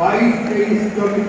22, 23, 24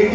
AK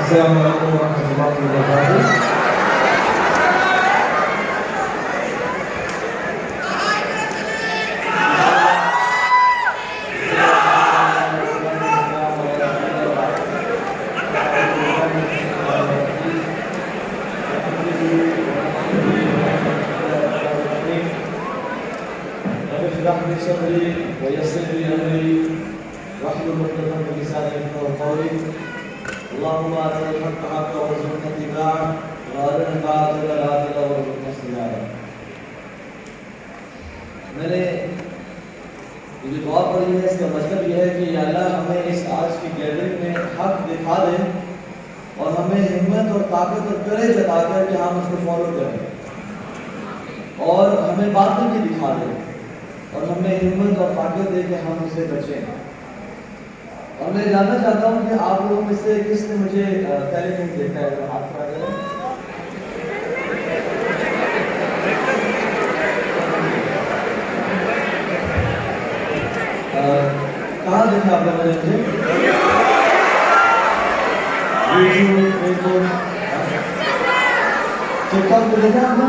السلام عليكم ورحمة الله وبركاته. رب اشرح لي صدري ويسر لي أمري واحلل عقدة من لساني يفقهوا قولي. اللهم أرنا الحق حقا وارزقنا اتباعه وأرنا الباطل باطلا وارزقنا اجتنابه. میں نے یہ جو دعا پڑھی ہے اس کا مطلب یہ ہے کہ یا اللہ ہمیں اس آج کی گیدرنگ میں حق دکھا دیں اور ہمیں ہمت اور طاقت اور کریج عطا کر کہ ہم اس کو فالو کریں، اور ہمیں باطل بھی دکھا دیں اور ہمیں ہمت اور طاقت دے کہ ہم اسے بچیں۔ اور میں جاننا چاہتا ہوں کہ آپ لوگوں میں سے کس نے مجھے پہلے نہیں دیکھا ہے؟ ہاتھ کھڑا کریں۔ کہاں دیکھا آپ نے مجھے؟ یوٹیوب، فیس بک، ٹک ٹاک پہ دیکھا آپ نے؟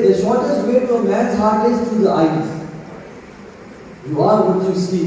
the shortest way to a man's heart is through the eyes. You are what you see.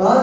5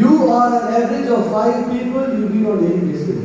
You are an average of 5 people you meet on daily basis.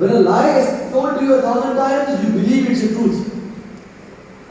When a lie is told to you 1000 times, you believe it's the truth.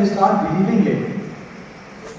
we start believing it।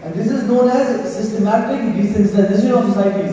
and this is known as systematic desensitization of societies।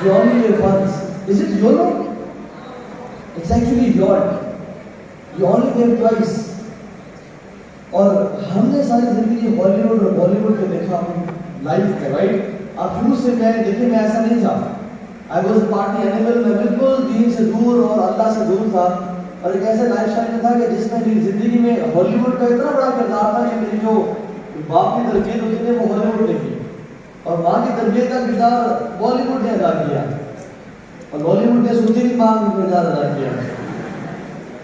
You only live once. Is it YOLO? It's actually YOLT. You only live twice. اور ہم نے ساری زندگی ہالی would اور بالی would کو دیکھا اپنی لائف میں، رائٹ؟ آپ شروع سے میں دیکھیں میں ایسا نہیں تھا. آئی واز پارٹی اینیمل، میں بالکل دین سے دور اور اللہ سے دور تھا، اور ایک ایسے لائف اسٹائل میں تھا کہ جس میں میری زندگی میں ہالی ووڈ کا اتنا بڑا کردار تھا کہ میری جو باپ کی تربیت ہوتی تھی وہ ہالی ووڈ نے کی، اور ماں کی تربیت کا کردار بالی ووڈ نے ادا کیا، اور بالی ووڈ نے سنی ماں کا کردار ادا کیا.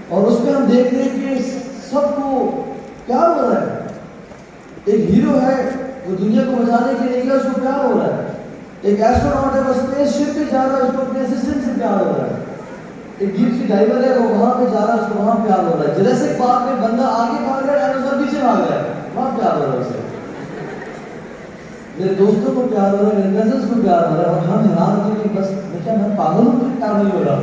اور اس میں ہم دیکھ رہے ہیں کہ سب کو پیار ہو رہا ہے. ایک ہیرو ہے وہ دنیا کو بچانے کے لیے نکلا، اس کو پیار ہو رہا ہے. ایک ایسٹروناٹ ہے وہ اسپیس شپ پہ جا رہا ہے، اس کو اپنے اسسٹنٹ سے پیار ہو رہا ہے. ایک ڈیپ سی ڈائیور ہے وہ وہاں پہ جا رہا ہے، اس کو وہاں پیار ہو رہا ہے. جراسک پارک میں بندہ آگے بھاگ رہا ہے، ڈائنوسار پیچھے بھاگ رہا ہے، وہاں پیار ہو رہا ہے اسے. میرے دوستوں کو پیار ہو رہا ہے، میرے کزنس کو پیار ہو رہا ہے، اور ہم حیران ہوتے ہیں کہ بس میں پاگل ہوں، مجھے پیار نہیں ہو رہا.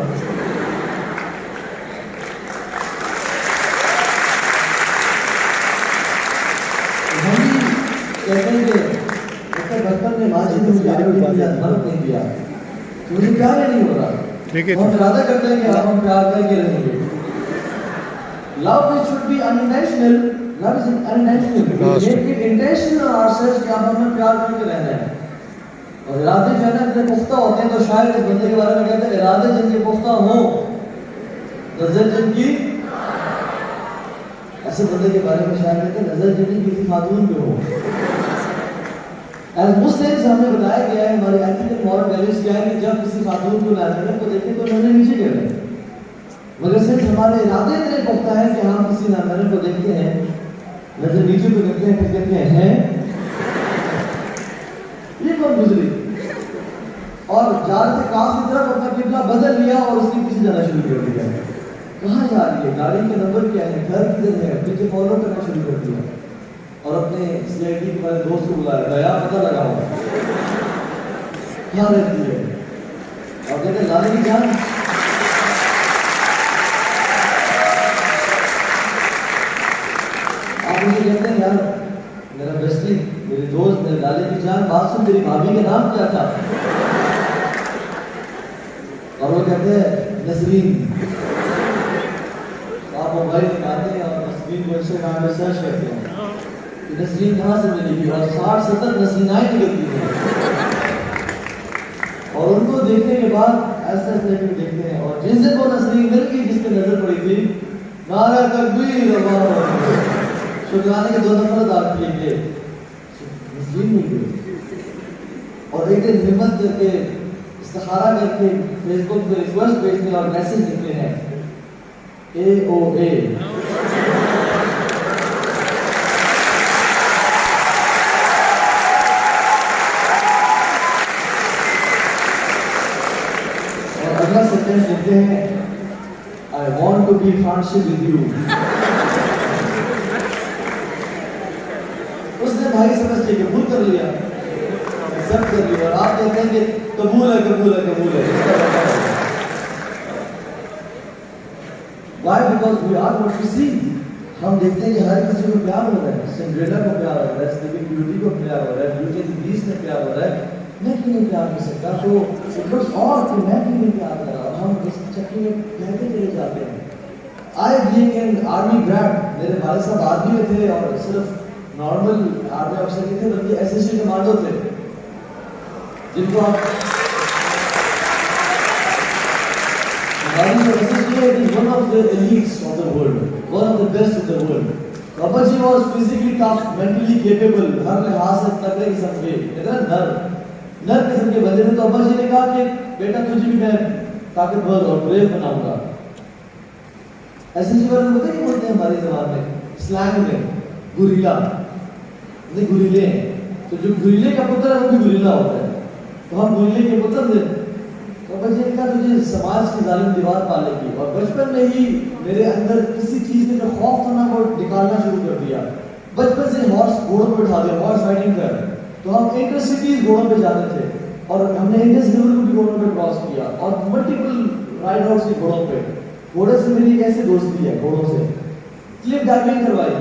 کہتے ہیں کہ بچپن میں ماں جی نے مجھے مرد نہیں دیا، مجھے پیار ہی نہیں ہو رہا. ہم ارادہ کرتے ہیں کہ ہم پیار کر کے رہیں گے. لو should be unintentional. Love is unintentional. We make it intentional ourselves کہ اب ہمیں پیار کر کے رہنا ہے. اور ارادے جو ہے نا اتنے پختہ ہوتے ہیں، تو شاید اس بندے کے بارے میں کہتے ہیں ارادے جن کے پختہ ہوں نظر جن کی، ایسے بندے کے بارے میں شاید کہتے ہیں نظر جن کی کسی خاتون پہ ہو. ایز مسلمز ہمیں بتایا گیا ہے، ہمارے ایتھیکل مورل ویلیوز کیا ہے کہ جب کسی خاتون کو ناظرین کو دیکھیں تو نظر نیچے کر لیں. مگر صرف ہمارے ارادے اتنے پختہ ہیں کہ ہم کسی ناظرین کو دیکھتے ہیں نظر نیچے کو کرتے ہیں، پھر کہتے ہیں یہ کون گزری، اور جا رہے تھے کاس کی طرف اپنا قبلہ بدل لیا اور اس کی پیچھے جانا شروع کر دیا. کہاں جا رہی ہے، گاڑی کا نمبر کیا ہے، گھر کدھر ہے، پیچھے فالو کرنا شروع کر دیا. اور اپنے سی آئی ڈی کے بعد دوست کو بلایا، گیا پتہ لگا ہوا کیا رہتی ہے، اور کہتے ہیں لانے کی جان. آپ مجھے کہتے ہیں یار میرا بیسٹی، میری دوست، میرے لالے کی جان، بات سن، تیری بھابھی کا نام کیا تھا؟ اور وہ کہتے ہیں نسرین. آپ موبائل نکالتے ہیں اور نسرین کو انسٹاگرام پہ سرچ کرتے ہیں کہ نسرین کہاں سے ملے گی، اور 60-70 نسرینائیں نکلتی ہیں. اور ان کو دیکھنے کے بعد ایسے ایسے دیکھتے ہیں، اور جن سے وہ نسرین مل گئی جس پہ نظر پڑی تھی، نعرہ تکبیر، اللہ اکبر، شکرانے کے 2 نفر ادا کیے گئے، نسرین مل گئی. اور ایک دن ہمت کر کے استخارہ کر کے فیس بک پہ ریکویسٹ بھیجتے ہیں اور میسج لکھتے ہیں AOA. اور اگلا سینٹینس لکھتے ہیں I want to be friendship with you. اس نے بھائی سمجھ کے قبول کر لیا، ایکسپٹ کر لیا، اور آپ کہتے ہیں کہ قبول ہے قبول ہے قبول ہے. Why? Because we are what we see. ہم دیکھتے ہیں کہ ہر کسی کو پیار ہو رہا ہے، سنڈریلا کو پیار ہو رہا ہے، سلیپنگ بیوٹی کو پیار ہو رہا ہے، بیوٹی اینڈ بیسٹ میں پیار ہو رہا ہے. میں کیوں نہیں پیار کر سکتا؟ تو اٹ واز آل کہ میں کیوں نہیں پیار کر رہا. ہم اس چکر میں کہتے چلے جاتے ہیں. I being an army grade, میرے والد صاحب آرمی میں تھے، اور صرف نارمل آرمی افسر نہیں تھے بلکہ ایس ایس سی کمانڈو تھے، جن کو آپ one of the elites of the world, one of the best of the world. Papa ji was physically tough, mentally capable, ہر لحاظ سے تگڑے قسم کے، نر قسم کے بندے تھے. تو ابا جی نے کہا کہ بیٹا تجھے بھی میں طاقتور اور بریو بناؤں گا. ایسے جی والے ہوتے نہیں بولتے ہیں ہماری زبان میں، سلینگ میں گوریلا، نہیں گوریلے ہیں. تو جو گوریلے کا پتر ہے وہ بھی گوریلا ہوتا ہے. تو ہم گوریلے کے پتر تھے. بچے نے کہا تجھے سماج کی ظالم دیوار پالے گی. اور بچپن میں ہی میرے اندر کسی چیز میں جو خوف تھا نا وہ نکالنا شروع کر دیا. بچپن سے ہارس گھوڑوں پہ اٹھا دیا، ہارس رائڈنگ کر. تو ہم انٹر سٹیز گھوڑوں پہ جاتے تھے، اور ہم نے انڈس ریور کو بھی گھوڑوں پہ کراس کیا، اور ملٹیپل رائڈ آؤٹس کی گھوڑوں پہ. گھوڑے سے میری کیسے دوستی ہے، گھوڑوں سے کلف ڈائیونگ کروائی،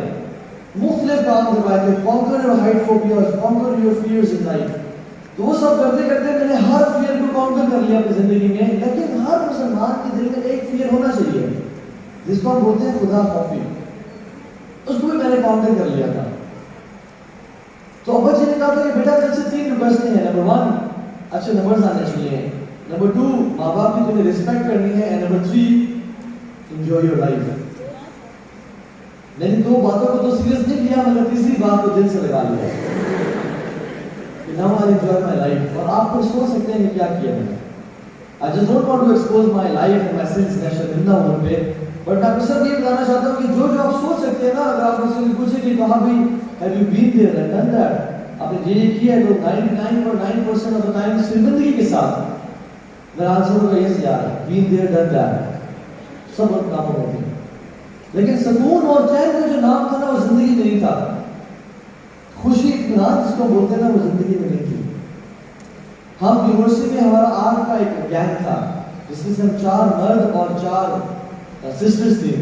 مختلف کام کروائے تھے. conquer your height phobias, conquer your fears in life. تو وہ سب کرتے کرتے میں نے ہر فیئر کو کانکر کر لیے اپنی زندگی میں, لیکن ہر مسلمان کے دل میں ایک فیئر ہونا چاہیے جس کو ہم بولتے ہیں خدا خوفی. اس کو بھی میں نے کاؤنٹر کر لیا تھا. تو ابا جی نے کہا تھا کہ بیٹا تجھ سے 3 ریکویسٹیں ہیں. نمبر 1 اچھے نمبرز آنے چاہیے, نمبر 2 ماں باپ کی تمہیں رسپیکٹ کرنی ہے, and number 3 enjoy your life. میں نے 2 باتوں کو تو سیریس نہیں لیا, میں نے تیسری بات کو دل سے لگا لیا کہ now I enjoy my life. اور آپ کو سوچ سکتے ہیں کہ کیا کیا میں نے. I just don't want to expose my life and my sins national زندہ ہونے پہ, بٹ میں آپ کو صرف یہ بتانا چاہتا ہوں کہ جو آپ سوچ سکتے ہیں نا, اگر آپ مجھ سے پوچھیں کہ کہاں بھی have you been there and done that, آپ نے یہ کیا ہے, تو 99.9% of the time صرف زندگی کے ساتھ میرا آنسر ہوگا yes یار, been there done that, سب وقت کاموں میں تھے. لیکن سکون اور چین کا جو نام تھا نا, وہ زندگی میں نہیں تھا. خوشی اطمینان جس کو بولتے ہیں نا, وہ زندگی میں نہیں تھی. ہم یونیورسٹی میں ہمارا آرٹ کا ایک گینگ تھا جس میں سے ہم 4 مرد اور 4 سسٹرز تھیں.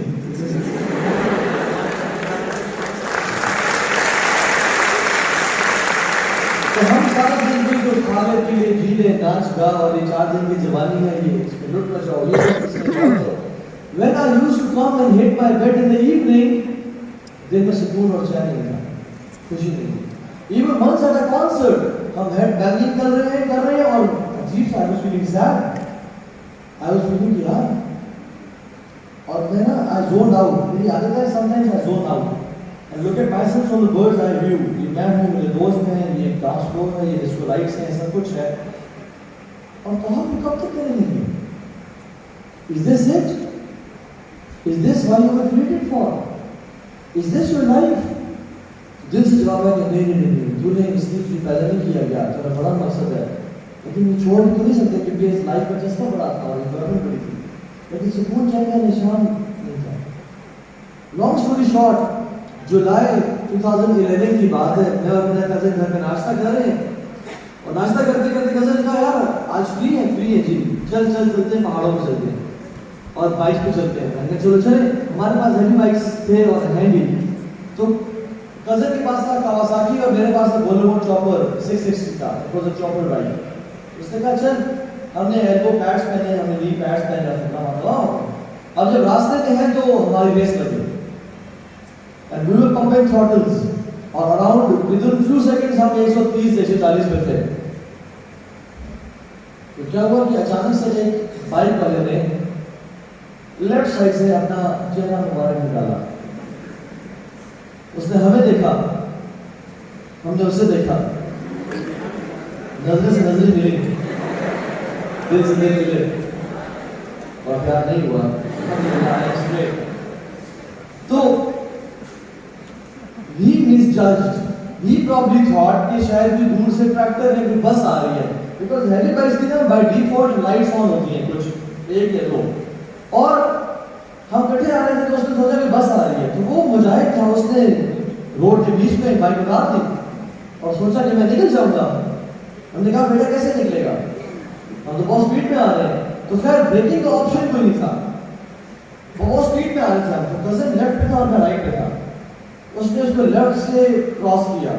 تو ہم سارا دن بھی جو کھانے کے لیے جی لیں, ناچ گا, اور یہ 4 دن کی جوانی ہے, یہ اس میں لٹ مچاؤ, یہ اس میں جاؤ. When I used to come and hit my bed in the evening, دن میں سکون اور چین نہیں تھا, خوشی نہیں تھی. Even once at a concert, ہم ہیڈ بینگنگ کر رہے ہیں اور عجیب سا I was feeling sad. I was feeling کہ یار, اور میں نا I zoned out. میری عادت ہے sometimes I zone out and look at myself from the bird's eye view. یہ میں ہوں, میرے دوست ہیں, یہ ڈانس فلور ہے, یہ ڈسکو لائٹس ہیں, سب کچھ ہے. اور تو ہم کب تک کریں گے؟ Is this it? Is this what you were created for? Is this your life? دل سے جواب ہے کہ نہیں, تو نے اس لیے پیدا نہیں کیا گیا, تیرا بڑا مقصد ہے. لیکن یہ چھوڑ تو نہیں سکتے کیونکہ اس لائف کا چسکا بڑا تھا اور انوائرمنٹ بڑی تھی, لیکن سکون چین کا نشان نہیں تھا. لانگ اسٹوری شارٹ, جولائی 2011 کی بات ہے. میں اور میرا کزن گھر پہ ناشتہ کر رہے ہیں, اور ناشتہ کرتے کرتے کزن کہا یار آج فری ہے جی, چلتے ہیں پہاڑوں پہ چلتے ہیں اور بائک پہ چلتے ہیں. میں نے کہا چلو چلیں. ہمارے پاس ہیوی بائکس تھے اور ہینڈی, تو کزن کے پاس تھا کاواساکی اور میرے پاس تھا بولومو چاپر 660 کا. It was a chopper bike. اس نے کہا چل, ہم نے ایلبو پیڈس پہنے, ہم نے نی پیڈس پہنے, اب جب راستے میں ہیں تو ہماری ریس لگی and we were pumping throttles اور around within few seconds ہم 130 140 پہ تھے. تو کیا ہوا کہ اچانک سے ایک بائک والے نے لیفٹ سائڈ سے اپنا چہرہ مبارک نکالا. اس نے ہمیں دیکھا, ہم نے اسے دیکھا, نظر سے نظر ملی, دل سے دل ملے, اور پیار نہیں ہوا. تو he misjudged. He probably thought کہ شاید بھی دور سے ٹریکٹر ہے, کوئی بس آ رہی ہے, because heavy bikes کی نا by default lights on ہوتی ہیں, کچھ 1 یا 2, اور ہم کٹھے آ رہے تھے تو اس نے سوچا کہ بس آ رہی ہے. تو وہ مجاہد تھا, اس نے روڈ کے بیچ میں بائک اتار دی اور سوچا کہ میں نکل جاؤں گا. ہم نے کہا بیٹا کیسے نکلے گا, ہم تو بہت اسپیڈ میں آ رہے ہیں. تو خیر بریکنگ کا آپشن کوئی نہیں تھا, وہ بہت اسپیڈ میں آ رہے تھے. تو کزن لیفٹ پہ تھا اور میں رائٹ پہ تھا. اس نے اس کو لیفٹ سے کراس کیا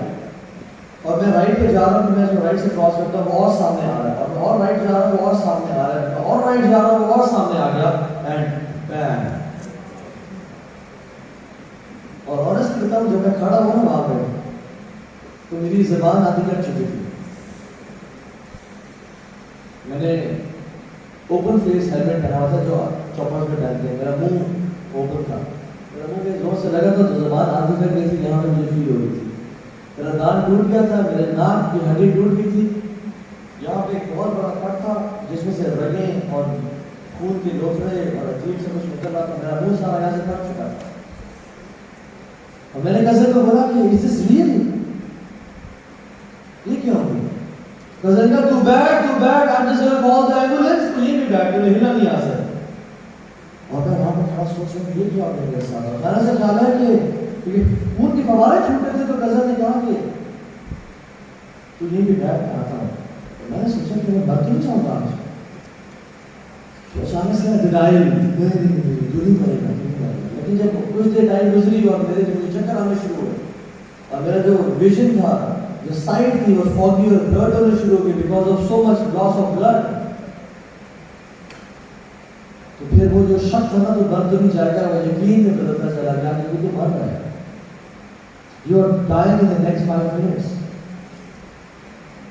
اور میں رائٹ پہ جا رہا ہوں. میں اس کو رائٹ سے کراس کرتا ہوں, وہ اور سامنے آ رہا ہے, اور میں اور رائٹ جا رہا ہوں, وہ اور سامنے آ رہا ہے, اور رائٹ جا رہا ہوں, وہ اور سامنے آ گیا, اینڈ بینگ. اور آنیسٹلی بتاؤں, جب میں کھڑا ہوا نا وہاں پہ, تو میری زبان آدھی کٹ چکی تھی. میں نے اوپن فیس ہیلمٹ پہنا ہوا تھا جو چاپر پہ پہنتے ہیں. میرا منہ اوپن تھا, میرا منہ کے زور سے لگا تھا تو زبان آدھی کٹ گئی تھی. یہاں پہ مجھے فیل ہو رہی تھی. میرا دانت ٹوٹ گیا تھا, میرے ناک کی ہڈی ٹوٹ گئی تھی. یہاں پہ ایک بہت بڑا کٹ تھا جس میں سے رگیں اور خون کے لوتھڑے اور عجیب سے کچھ نکل رہا تھا. میرا منہ سارا یہاں سے کٹ چکا تھا. اور میں نے کزن کو بولا کہ از دس ریئل, یہ کیا ہو گیا؟ کزن کا تو بیٹھ I am just gonna call the ambulance. تو یہ بھی بیٹھ کے ہلنا نہیں آ سکتا. اور میں وہاں پر خاص سوچ رہا ہوں یہ کیا ہو گیا میرے ساتھ. میں نے سے خیال ہے کہ خون کی فوارے چھوٹے تھے, تو کزن نے کہا کہ تو یہ بھی بیٹھ کے آتا ہوں. میں نے سوچا کہ میں مر تو نہیں جاؤں گا آج. تو اچانک سے ڈینائل, جو نہیں کرے گا. لیکن جب کچھ دیر ٹائم گزری اور میرے جو مجھے چکر آنے شروع ہوئے اور میرا جو ویژن تھا, جو سائٹ تھی, وہ فوگی اور بلڈ ہونے شروع ہو گئی because of so much loss of blood. تو پھر وہ جو شک تھا نا تو بن تو نہیں جائے گا، وہ یقین میں بدلتا چلا گیا کہ وہ تو مر رہا ہے. You are dying in the next 5 minutes.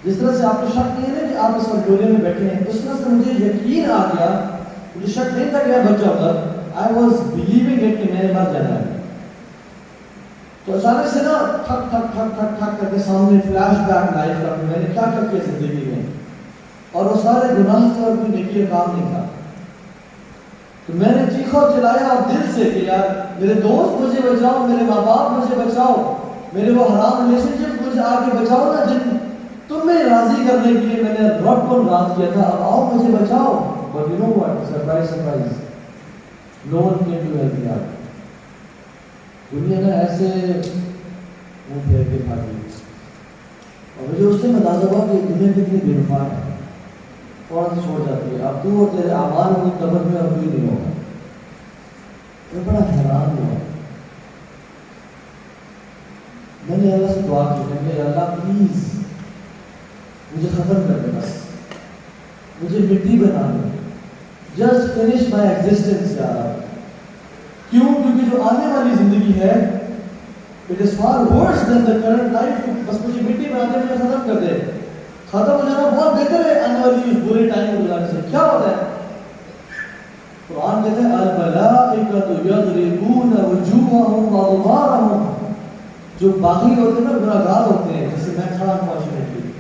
جس طرح سے آپ کو شک نہیں ہے نا کہ آپ اس آڈیٹوریم میں بیٹھے ہیں، اس طرح سے مجھے یقین آ گیا، مجھے شک نہیں تھا کہ میں بچ جاؤں گا. I was believing it کہ میں نے مر جانا ہے. تو اچانک سے نا ٹھک ٹھک ٹھک ٹھک ٹھک کر کے سامنے فلیش بیک لائف کا میں نے کیا کیا کیا زندگی میں، اور وہ سارے گناہ تھے اور کوئی نیکی کا کام نہیں تھا. تو میں نے چیخا چلایا اور دل سے کہ یار میرے دوست مجھے بچاؤ، میرے ماں باپ مجھے بچاؤ، میرے وہ حرام ریلیشن شپ مجھے آگے بچاؤ نا جن تمہیں راضی کرنے کے لیے میں نے رب کو ناراض کیا تھا، اب آؤ مجھے بچاؤ. But you know what? Surprise, surprise. No one came to help me out. دنیا نے ایسے منہ پھیر کے کھا دی اور مجھے اس سے اندازہ ہوا کہ دنیا کتنی بے وفا ہے، فوراً سے چھوڑ جاتی ہے. اب تو اور تیرے اعمال ہوگی قبر میں اور کوئی نہیں ہوگا. میں بڑا حیران ہوا. میں نے اللہ سے دعا کی، میں نے اللہ پلیز مجھے ختم کر دے، بس مجھے مٹی بنا دے، جسٹ فنش مائی ایگزسٹنس. یار کیوں؟ کیونکہ جو آنے والی زندگی ہے it is far worse than the current life. بس مجھے مٹی بنا دے، مجھے ختم کر دے. ختم ہو جانا بہت بہتر ہے آنے والی اس برے ٹائم کو گزارنے سے. کیا ہوتا ہے؟ قرآن کہتے ہیں الملائکۃ یضربون وجوہہم وادبارہم. جو باغی ہوتے ہیں نا، گناہگار ہوتے ہیں، جیسے میں کھڑا انفارچونیٹلی،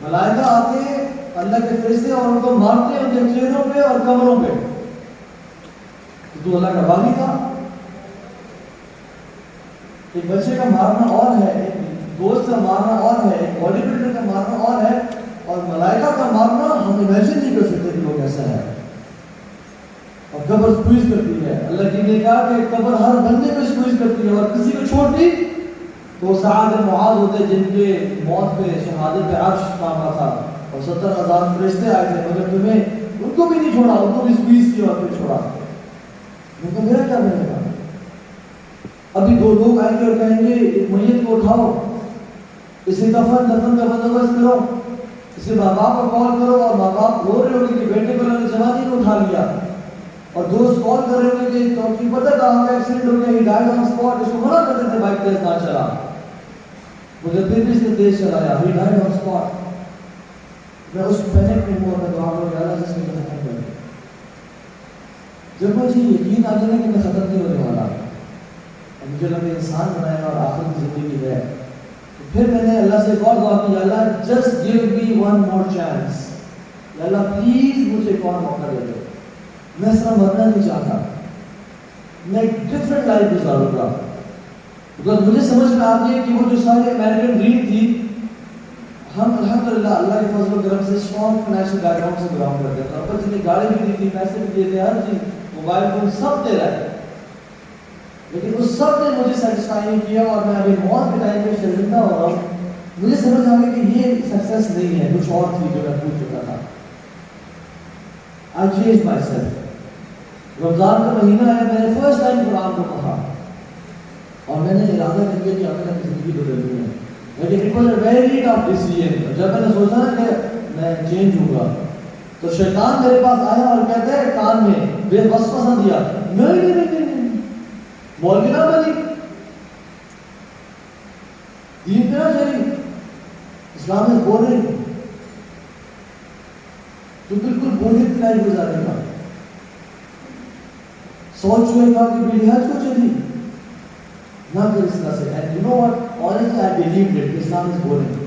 ملائکہ آتے ہیں اللہ کے فرشتے اور ان کو مارتے ہیں ان کے چہروں پہ اور کمروں پہ. تو اللہ کا باغی تھا. ایک بچے کا مارنا اور ہے، ایک دوست کا مارنا اور ہے، ایک باڈی بلڈر کا مارنا اور ہے، اور ملائکہ کا مارنا ہم امیجن نہیں کر سکتے کہ وہ کیسا ہے. اور قبر سکویز کرتی ہے. اللہ کی نے کہا کہ قبر ہر بندے کو سکویز کرتی ہے، اور کسی کو چھوڑتی تو سعد بن معاذ ہوتے جن کے موت پہ شہادت پہ عرش کامنا تھا اور 70,000 فرشتے آئے تھے، مگر تمہیں ان کو بھی نہیں چھوڑا، ان کو بھی سکویز کیا اور پھر چھوڑا. میں کہا میرا کیا بنے گا؟ ابھی 2 لوگ آئیں گے اور کہیں گے میت کو اٹھاؤ، اسے دفن کا بندوبست کرو، اسے ماں باپ کو کال کرو، اور ماں باپ رو رہے ہوگے کہ بیٹے کو انہوں نے جوانی کو اٹھا لیا، اور دوست کال کر رہے ہوگے کہ تو کی پتہ کہاں کا ایکسیڈنٹ ہو گیا، ہی ڈائیڈ آن اسپاٹ. اس کو منع کرتے تھے بائک تیز نہ چلا، مگر پھر بھی اس نے تیز چلایا، ہی ڈائیڈ آن اسپاٹ. میں اس پینک میں ہوا میں دعا کروں اللہ جس میں ختم کر دے. جب مجھے یقین آ گیا کہ میں ختم نہیں ہونے والا، اور مجھے اللہ نے انسان بنایا اور آخر کی زندگی ہے، تو پھر میں نے اللہ سے ایک اور دعا کی، اللہ just give me one more chance. اللہ پلیز مجھے ایک اور موقع دے دو. میں اس طرح مرنا نہیں چاہتا، میں ایک ڈفرنٹ لائف گزاروں گا. because مجھے سمجھ میں آ گیا کہ وہ جو ساری امریکن ڈریم تھی، ہم الحمدللہ اللہ کے فضل و کرم سے اسٹرانگ فائنینشیل بیک گراؤنڈ سے بلانگ کرتے ہیں. اور جنہیں گاڑی بھی دی تھی، پیسے بھی دیے تھے، ہر چیز، موبائل فون سب دے رہا ہے، لیکن اس سب نے مجھے سیٹسفائی نہیں کیا. اور میں ابھی موت کے ٹائم پہ شرمندہ ہو رہا ہوں. مجھے سمجھ آ گیا کہ یہ سکسیس نہیں ہے، کچھ اور تھی جو میں پوچھ چکا تھا. I changed myself. رمضان کا مہینہ ہے، میں نے فرسٹ ٹائم قرآن کو پڑھا اور میں نے ارادہ کر لیا کہ اپنے اپنی زندگی بدلنی ہے. لیکن it was a very tough decision. جب میں نے سوچا نا کہ میں چینج ہوں گا، تو شیطان میرے پاس آیا اور کہتا ہے کان میں بے وسوسہ دیا، نہیں مولوی نہ بنی، دین پہ نہ چلی، اسلام میں بورنگ، تو بالکل بورنگ کی لائف گزارے گا. سوچ ہوئے گا کہ میری حج کو چلی نہ کر اس طرح سے. And you know what, honestly I believed it. Islam is boring.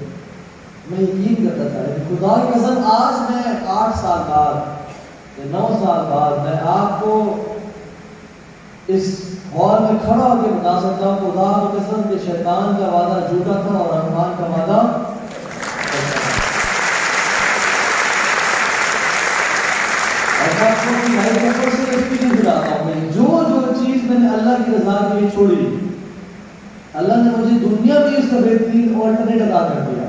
میں یقین کرتا تھا، لیکن خدا کی قسم آج میں 8 سال بعد یا 9 سال بعد میں آپ کو اس ہال میں کھڑا ہو کے بتا سکتا ہوں خدا کی قسم کہ شیطان کا وعدہ جھوٹا تھا اور رحمان کا وعدہ. جو چیز میں نے اللہ کی رضا کے لیے چھوڑی، اللہ نے مجھے دنیا میں اس کا بہترین آلٹرنیٹ عطا کر دیا.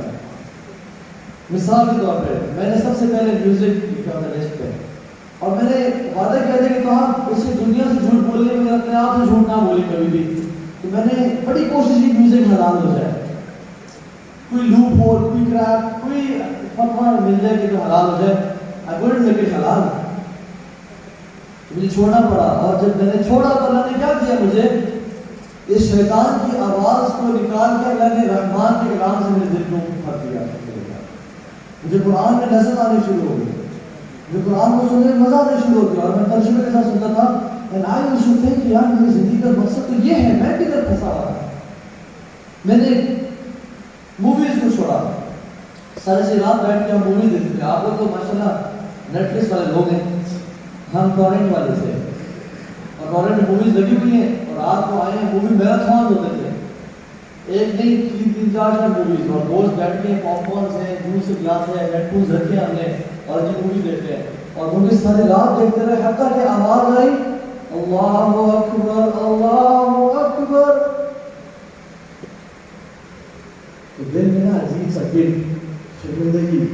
مثال کے طور پہ میں نے سب سے پہلے میوزک لکھا تھا لسٹ پہ، اور میں نے وعدہ کیا تھا کہ کہا اسے دنیا سے جھوٹ بولنے میں اپنے آپ سے جھوٹ نہ بولی کبھی بھی. تو میں نے بڑی کوشش کی میوزک حلال ہو جائے، کوئی لوپ ہول، کوئی کریک، کوئی فتویٰ مل جائے کہ جو حلال ہو جائے. I couldn't make it حلال. مجھے چھوڑنا پڑا. اور جب میں نے چھوڑا تو اللہ نے کیا کیا مجھے؟ اس شیطان کی آواز کو نکال کے اللہ نے رحمان کے کلام سے میرے دل کو بھر دیا. مجھے قرآن میں لذت آنی شروع ہو گئی, مجھے قرآن کو سننے میں مزہ آنا شروع ہو گیا, اور میں ترجمے کے ساتھ سنتا تھا. And I used to think کہ یار میری زندگی کا مقصد تو یہ ہے, میں کدھر پھنسا ہوا ہے. میں نے موویز کو چھوڑا, سارے سے رات بیٹھ کے ہم موویز دیکھتے تھے. آپ لوگ تو ماشاءاللہ نیٹ فلکس والے لوگ ہیں, ہم ٹورنٹ والے تھے, اور ٹورنٹ میں موویز لگی ہوئی ہیں, اور رات کو آئے ہیں مووی میراتھن ہوتے تھے, ایک نہیں 3-4 موویز, اور دوست بیٹھ کے پاپ کارنس ہیں, جوس کے گلاس ہے, ہیڈ فونس رکھے ہم نے, اور یہ مووی دیکھتے ہیں, اور موویز سارے رات دیکھتے رہے. حتیٰ کہ آواز آئی اللہ اکبر اللہ اکبر, تو دل میں نا عجیب سا گل شرمندگی,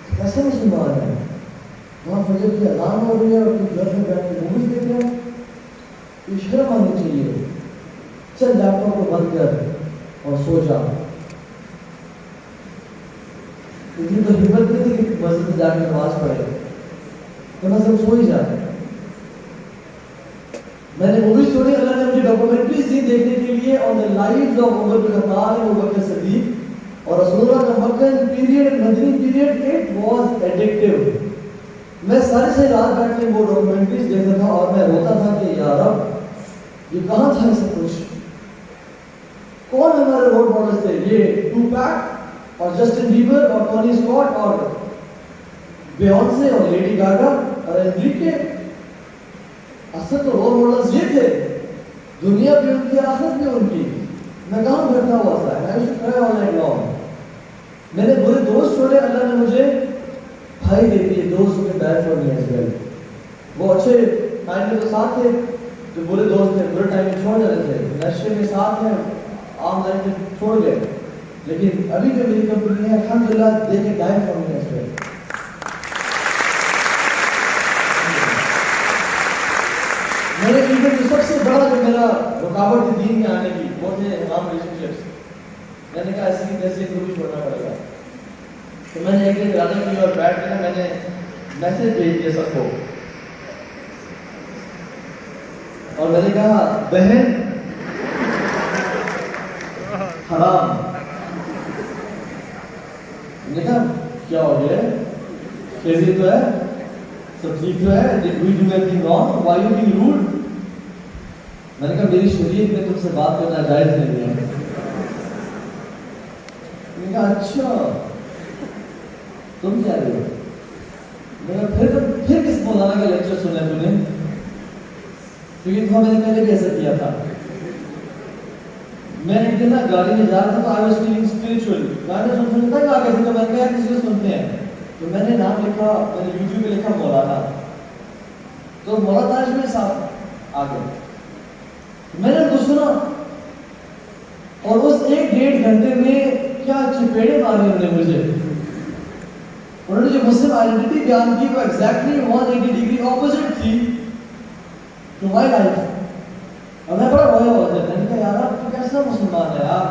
کیسے مسلمان ہے وہاں فجر کی اذان ہو رہی ہے اور تم گھر میں بیٹھ کے موویز دیکھ رہے ہو. یہ شرم آنی چاہیے. چل لیپ ٹاپ کو بند کر اور سو جا. لیکن تو ہمت نہیں تھی کہ مسجد میں جا کے نماز پڑھے, تو میں سب سو ہی جاتا. میں نے موویز چھوڑی, اللہ نے مجھے ڈاکومنٹریز دی دیکھنے کے لیے آن دی لائفز آف عمر بن خطاب اور ابوبکر صدیق اور رسول اللہ کا مکن period, Madani period. It was addictive. میں سارے سے رات بیٹھ کے وہ ڈاکومنٹریز دیکھتا تھا اور میں روتا تھا کہ یا رب یہ کہاں تھا سب کچھ, کون ہمارے رول ماڈلز تھے؟ یہ ٹوپیک اور جسٹن بیبر اور ٹونی اسکاٹ اور بیونسے اور لیڈی گاگا اور انریکے. اصل تو رول ماڈلز یہ تھے, دنیا بھی ان کی, آخرت بھی ان کی. میں کہاں بیٹھا ہوا تھا, میں اس طرح آن لائن لاؤں. میں نے برے دوست چھوڑے, اللہ نے مجھے بھائی دے دیے, دوست کے bad for me as well. وہ اچھے ٹائم میں تو ساتھ تھے, جو برے دوست تھے برے ٹائم میں چھوڑ جاتے تھے, نشے میں ساتھ ہیں, عام لائف میں چھوڑ گئے. لیکن ابھی جو میری کمپنی ہے الحمدللہ دے کے ڈائم فار می ایز ویل. میرے ایونٹ جو سب سے بڑا جو میرا رکاوٹ تھی دین میں آنے کی, وہ تھے امام ریلیشن شپس. میں نے کہا ایسی جیسے کوئی چھوڑنا پڑے گا. تو میں نے ایک دن ارادہ کیا اور بیٹھ کے میں نے میسج بھیج دیا سب کو, اور میں نے کہا بہن حرام. میں نے کہا کیا ہو گیا, خیریت تو ہے, سب ٹھیک تو ہے, did we do anything wrong, why you being rude. میں نے کہا میری شریعت میں تم سے بات کرنا جائز نہیں ہے. میں نے کہا اچھا تم کیا رہے ہو. میں نے پھر کس مولانا کا لیکچر سنا تم نے, کیونکہ میں نے پہلے بھی ایسا کیا تھا. میں ایک دن گاڑی میں جا رہا تھا, تو I was feeling spiritual. گانے سننے تک آ گئے تھے, تو میں نے کہا کسی کو سنتے ہیں, تو میں نے نام لکھا, میں نے یوٹیوب پہ لکھا مولانا, تو مولانا میں صاحب آ گئے. میں نے تو سنا, اور اس 1-1.5 گھنٹے میں کیا چپیڑے مارے انہوں نے مجھے. انہوں نے جو مسلم آئیڈینٹی بیان کی وہ ایگزیکٹلی 180 ڈگری اپوزٹ تھی ٹو مائی لائف. اور میں بڑا رویا ہوا تھا. میں نے کہا یار آپ تو کیسا مسلمان ہے یار,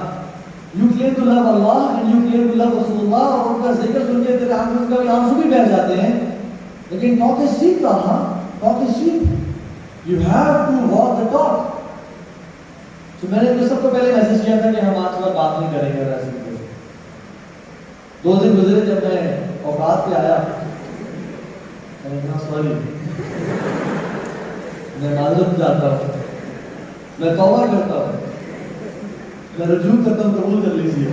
you claim to love Allah and you claim to love رسول اللہ, اور ان کا ذکر سن کے تیرے آنکھوں کا آنسو بھی بہہ جاتے ہیں, لیکن ٹاک از چیپ رہا, talk is cheap, you have to walk the talk. تو میں نے سب کو پہلے میسج کیا تھا کہ ہم آج صبح بات نہیں کریں گے ایسے. 2 دن گزرے, جب میں اوقات پہ آیا, میں نے کہا سوری, میں معذرت چاہتا ہوں, میں توبہ کرتا ہوں, میں رجوع کرتا ہوں, قبول کر لیجیے.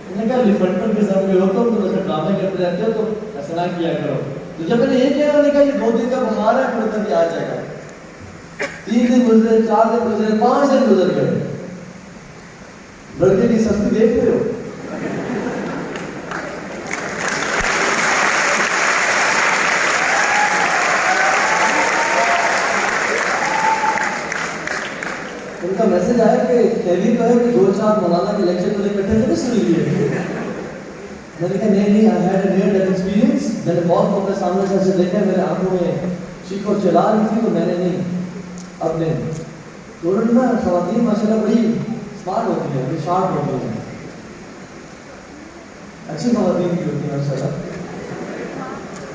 میں نے کہا لیفنٹر کے ساتھ بھی ہوتا ہوں تو ویسے ڈرامے کرتے رہتے ہو, تو ایسا نہ کیا کرو. تو جب میں نے یہ کہا, میں نے کہا یہ 2 دن کا بخار ہے, پھر تک آ جائے گا. 3 دن گزرے, 4 دن گزرے, 5 دن گزر گئے. لڑکے کی سستی دیکھ رہے ہو. ان کا میسج آیا کہ خیریت تو ہے کہ 2-4 مولانا کے لیکچر تو اکٹھے سے سن لیے. میں نے کہا نہیں, I had a near death experience. میں نے بہت اپنے سامنے سے ایسے دیکھا, میرے آنکھوں میں چیخ اور چلا رہی تھی, تو میں نے نہیں اپنے. دونوں نا خواتین ماشاءاللہ بڑی اسمارٹ ہوتی ہیں, بڑی شارپ ہوتی ہیں, اچھی خواتین کی ہوتی ہیں ماشاءاللہ,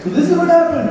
So this is what happened.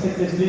660,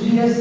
GS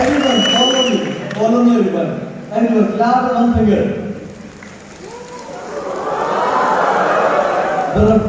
Everyone, follow me, everyone. Everyone, clap with one finger.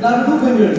clap with two fingers.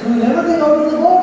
So never think out of the box.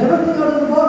Never think out of the box,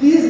30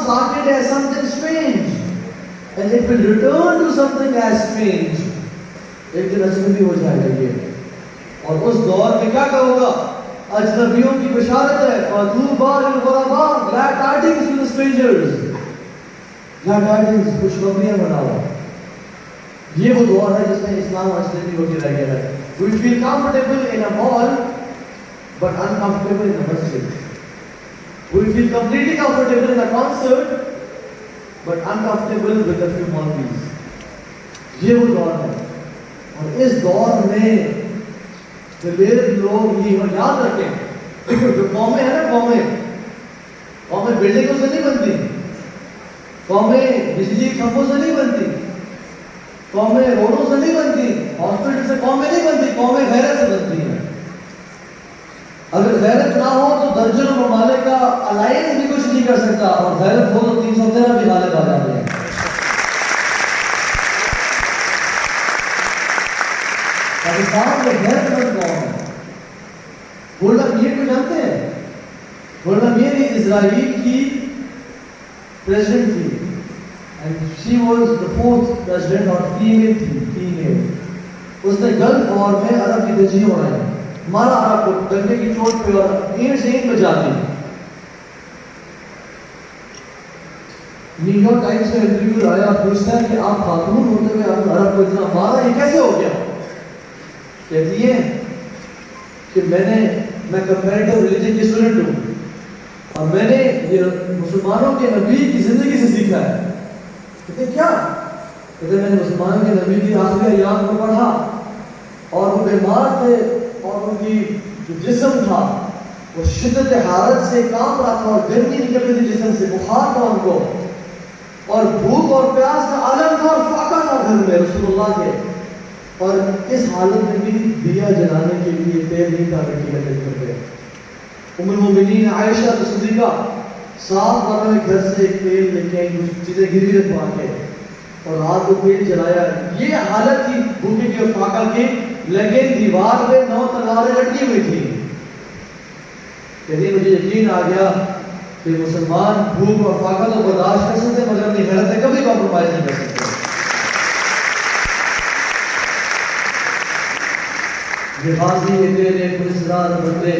started as something strange and it will return to something as strange. ایک دن اجنبی ہو جائے گا یہ. اور اس دور میں کیا کہوں گا؟ اجنبیوں کی بشارت ہے. فَطُوبَى لِلْغُرَبَاءِ glad tidings to the strangers. glad tidings, خوشخبریاں مناؤ. یہ وہ دور ہے جس میں اسلام اجنبی ہو کے رہ گیا ہے. We feel comfortable in a mall but uncomfortable in a masjid. We feel completely comfortable in a concert but uncomfortable with a few monkeys. یہ وہ دور ہے. اور اس دور میں دلیر لوگ یہ یاد رکھیں، جو قومیں ہیں نا، قومیں بلڈنگوں سے نہیں بنتی، قومیں بجلی کھمبوں سے نہیں بنتی، قومیں روڈوں سے نہیں بنتی، ہاسپٹل سے قومیں نہیں بنتی، قومیں غیرت سے بنتی ہیں. اگر غیرت نہ ہو تو درجنوں ممالک کا الائنس بھی کچھ نہیں کر سکتا، اور غیرت ہو تو 313 بھی غالب آ جاتے ہیں. پاکستان میں غیرت مند قوم ہے. گولڈا میئر کو جانتے ہیں؟ گولڈا میئر اسرائیل کی پریزیڈنٹ تھی. She was the fourth president اور female. اس نے گلف وار میں عرب کی تجزیہ ہو رہا ہے، مارا عرب کو گلے کی چوٹ پہ اور اینٹ سے اینٹ بجاتی. نیو یارک ٹائمز کا انٹرویو آیا، پوچھتا ہے کہ آپ خاتون ہوتے ہوئے آپ عرب کو اتنا مارا، یہ کیسے ہو گیا؟ کہتی ہے کہ میں کمپیریٹو ریلیجن کی اسٹوڈنٹ ہوں، اور میں نے یہ مسلمانوں کے نبی کی زندگی سے سیکھا ہے. کہتے کیا؟ کہتے میں نے مسلمانوں کے نبی کی آخری ایام کو پڑھا، اور وہ بیمار تھے اور ان کی جو جسم تھا وہ شدت حرارت سے کانپ رہا تھا، اور گرمی نکل رہی تھی جسم سے، بخار تھا ان کو، اور بھوک اور پیاس کا عالم تھا، اور فاقہ تھا گھر میں رسول اللہ کے. اور اس حالت میں بھی دیا جلانے کے لیے تیل نہیں تھا رکھی کرتے. ام المومنین عائشہ صدیقہ 7 بار میں گھر سے ایک تیل لے کے آئی، کچھ چیزیں گروی رکھوا کے، اور رات کو تیل جلایا. یہ حالت تھی بھوکے کی اور فاقہ کی، لیکن دیوار پہ 9 تلواریں لٹکی ہوئی تھی. کہتے مجھے یقین آ گیا کہ مسلمان بھوک اور فاقہ تو برداشت کر سکتے مگر اپنی غیرت سے کبھی کمپرومائز نہیں کر سکتے. یہ غازی یہ تیرے پرسرار بندے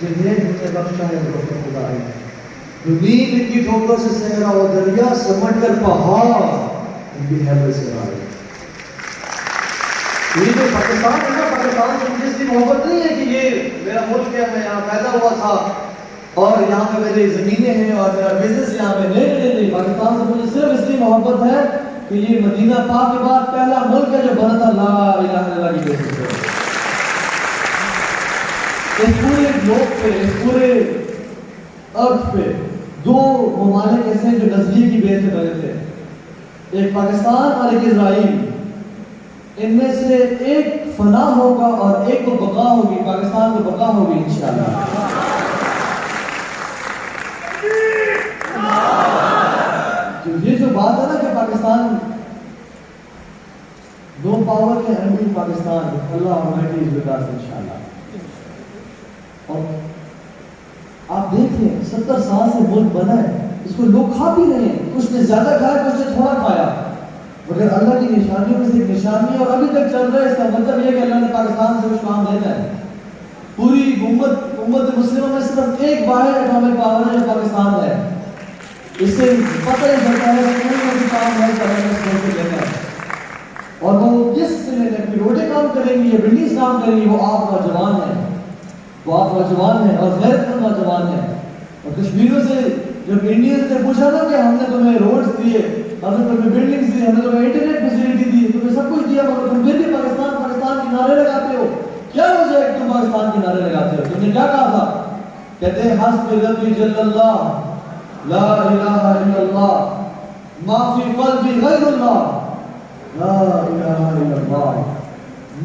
جنہیں نے بخشا ہے روح خدا ہے. دنیا ان کی ٹھوکر سے صحرا و دریا سمٹ کر پہاڑ ان کی حیبت سے آئے. یہ جو پاکستان ہے نا، پاکستان سے مجھے اس کی محبت نہیں ہے کہ یہ میرا ملک ہے، میں یہاں پیدا ہوا تھا اور یہاں پہ میری زمینیں ہیں اور میرا بزنس یہاں پہ. نہیں، پاکستان سے مجھے صرف اس کی محبت ہے کہ یہ مدینہ پاک کے بعد پہلا ملک ہے جو بنا تھا لا الہ الا اللہ کی بیسس پہ. اس پورے گلوب پہ، اس پورے ارتھ پہ 2 ممالک ایسے ہیں جو نزدیک کی بیس سے بنے تھے، ایک پاکستان اور ایک اسرائیل. ان میں سے ایک فنا ہوگا اور ایک کو بقا ہوگی. پاکستان کو بقا ہوگی انشاءاللہ. یہ جو بات ہے نا کہ پاکستان دو پاور کے under Pakistan, Allah almighty is with us انشاءاللہ. اور آپ دیکھیں 70 سال سے ملک بنا ہے، اس کو لوگ کھا بھی رہے ہیں، کچھ نے زیادہ کھایا کچھ نے تھوڑا کھایا، مگر اللہ کی نشانیوں میں سے ایک نشانی اور ابھی تک چل رہا ہے. اس کا مطلب یہ کہ اللہ نے پاکستان سے کچھ کام لینا ہے. پوری امت مسلموں میں صرف ایک واحد اٹامک پاور ہے جو پاکستان ہے. اس سے پتہ ہی چلتا ہے کہ کوئی کام ہے کہ اللہ نے اس کو لینا ہے، اور وہ کس سے لینا ہے. روڈیں کام کریں گی یا بلڈنگز کام کریں گی، وہ آپ نوجوان ہیں، وہ آپ نوجوان ہیں اور غیرت مند نوجوان ہیں. اور کشمیریوں سے جب انڈینز نے پوچھا نا کہ ہم نے تمہیں روڈز دیے، ہم نے تمہیں بلڈنگز دی، ہم نے تمہیں انٹرنیٹ فیسلٹی دی، تمہیں سب کچھ دیا، مگر تم پھر بھی پاکستان کے نعرے لگاتے ہو. کیا وجہ ہے کہ تم پاکستان کے نعرے لگاتے ہو؟ تم نے کیا کہا تھا؟ کہتے ہیں حسبی ربی جل اللہ لا الہ الا اللہ ما فی قلبی غیر اللہ لا الہ الا اللہ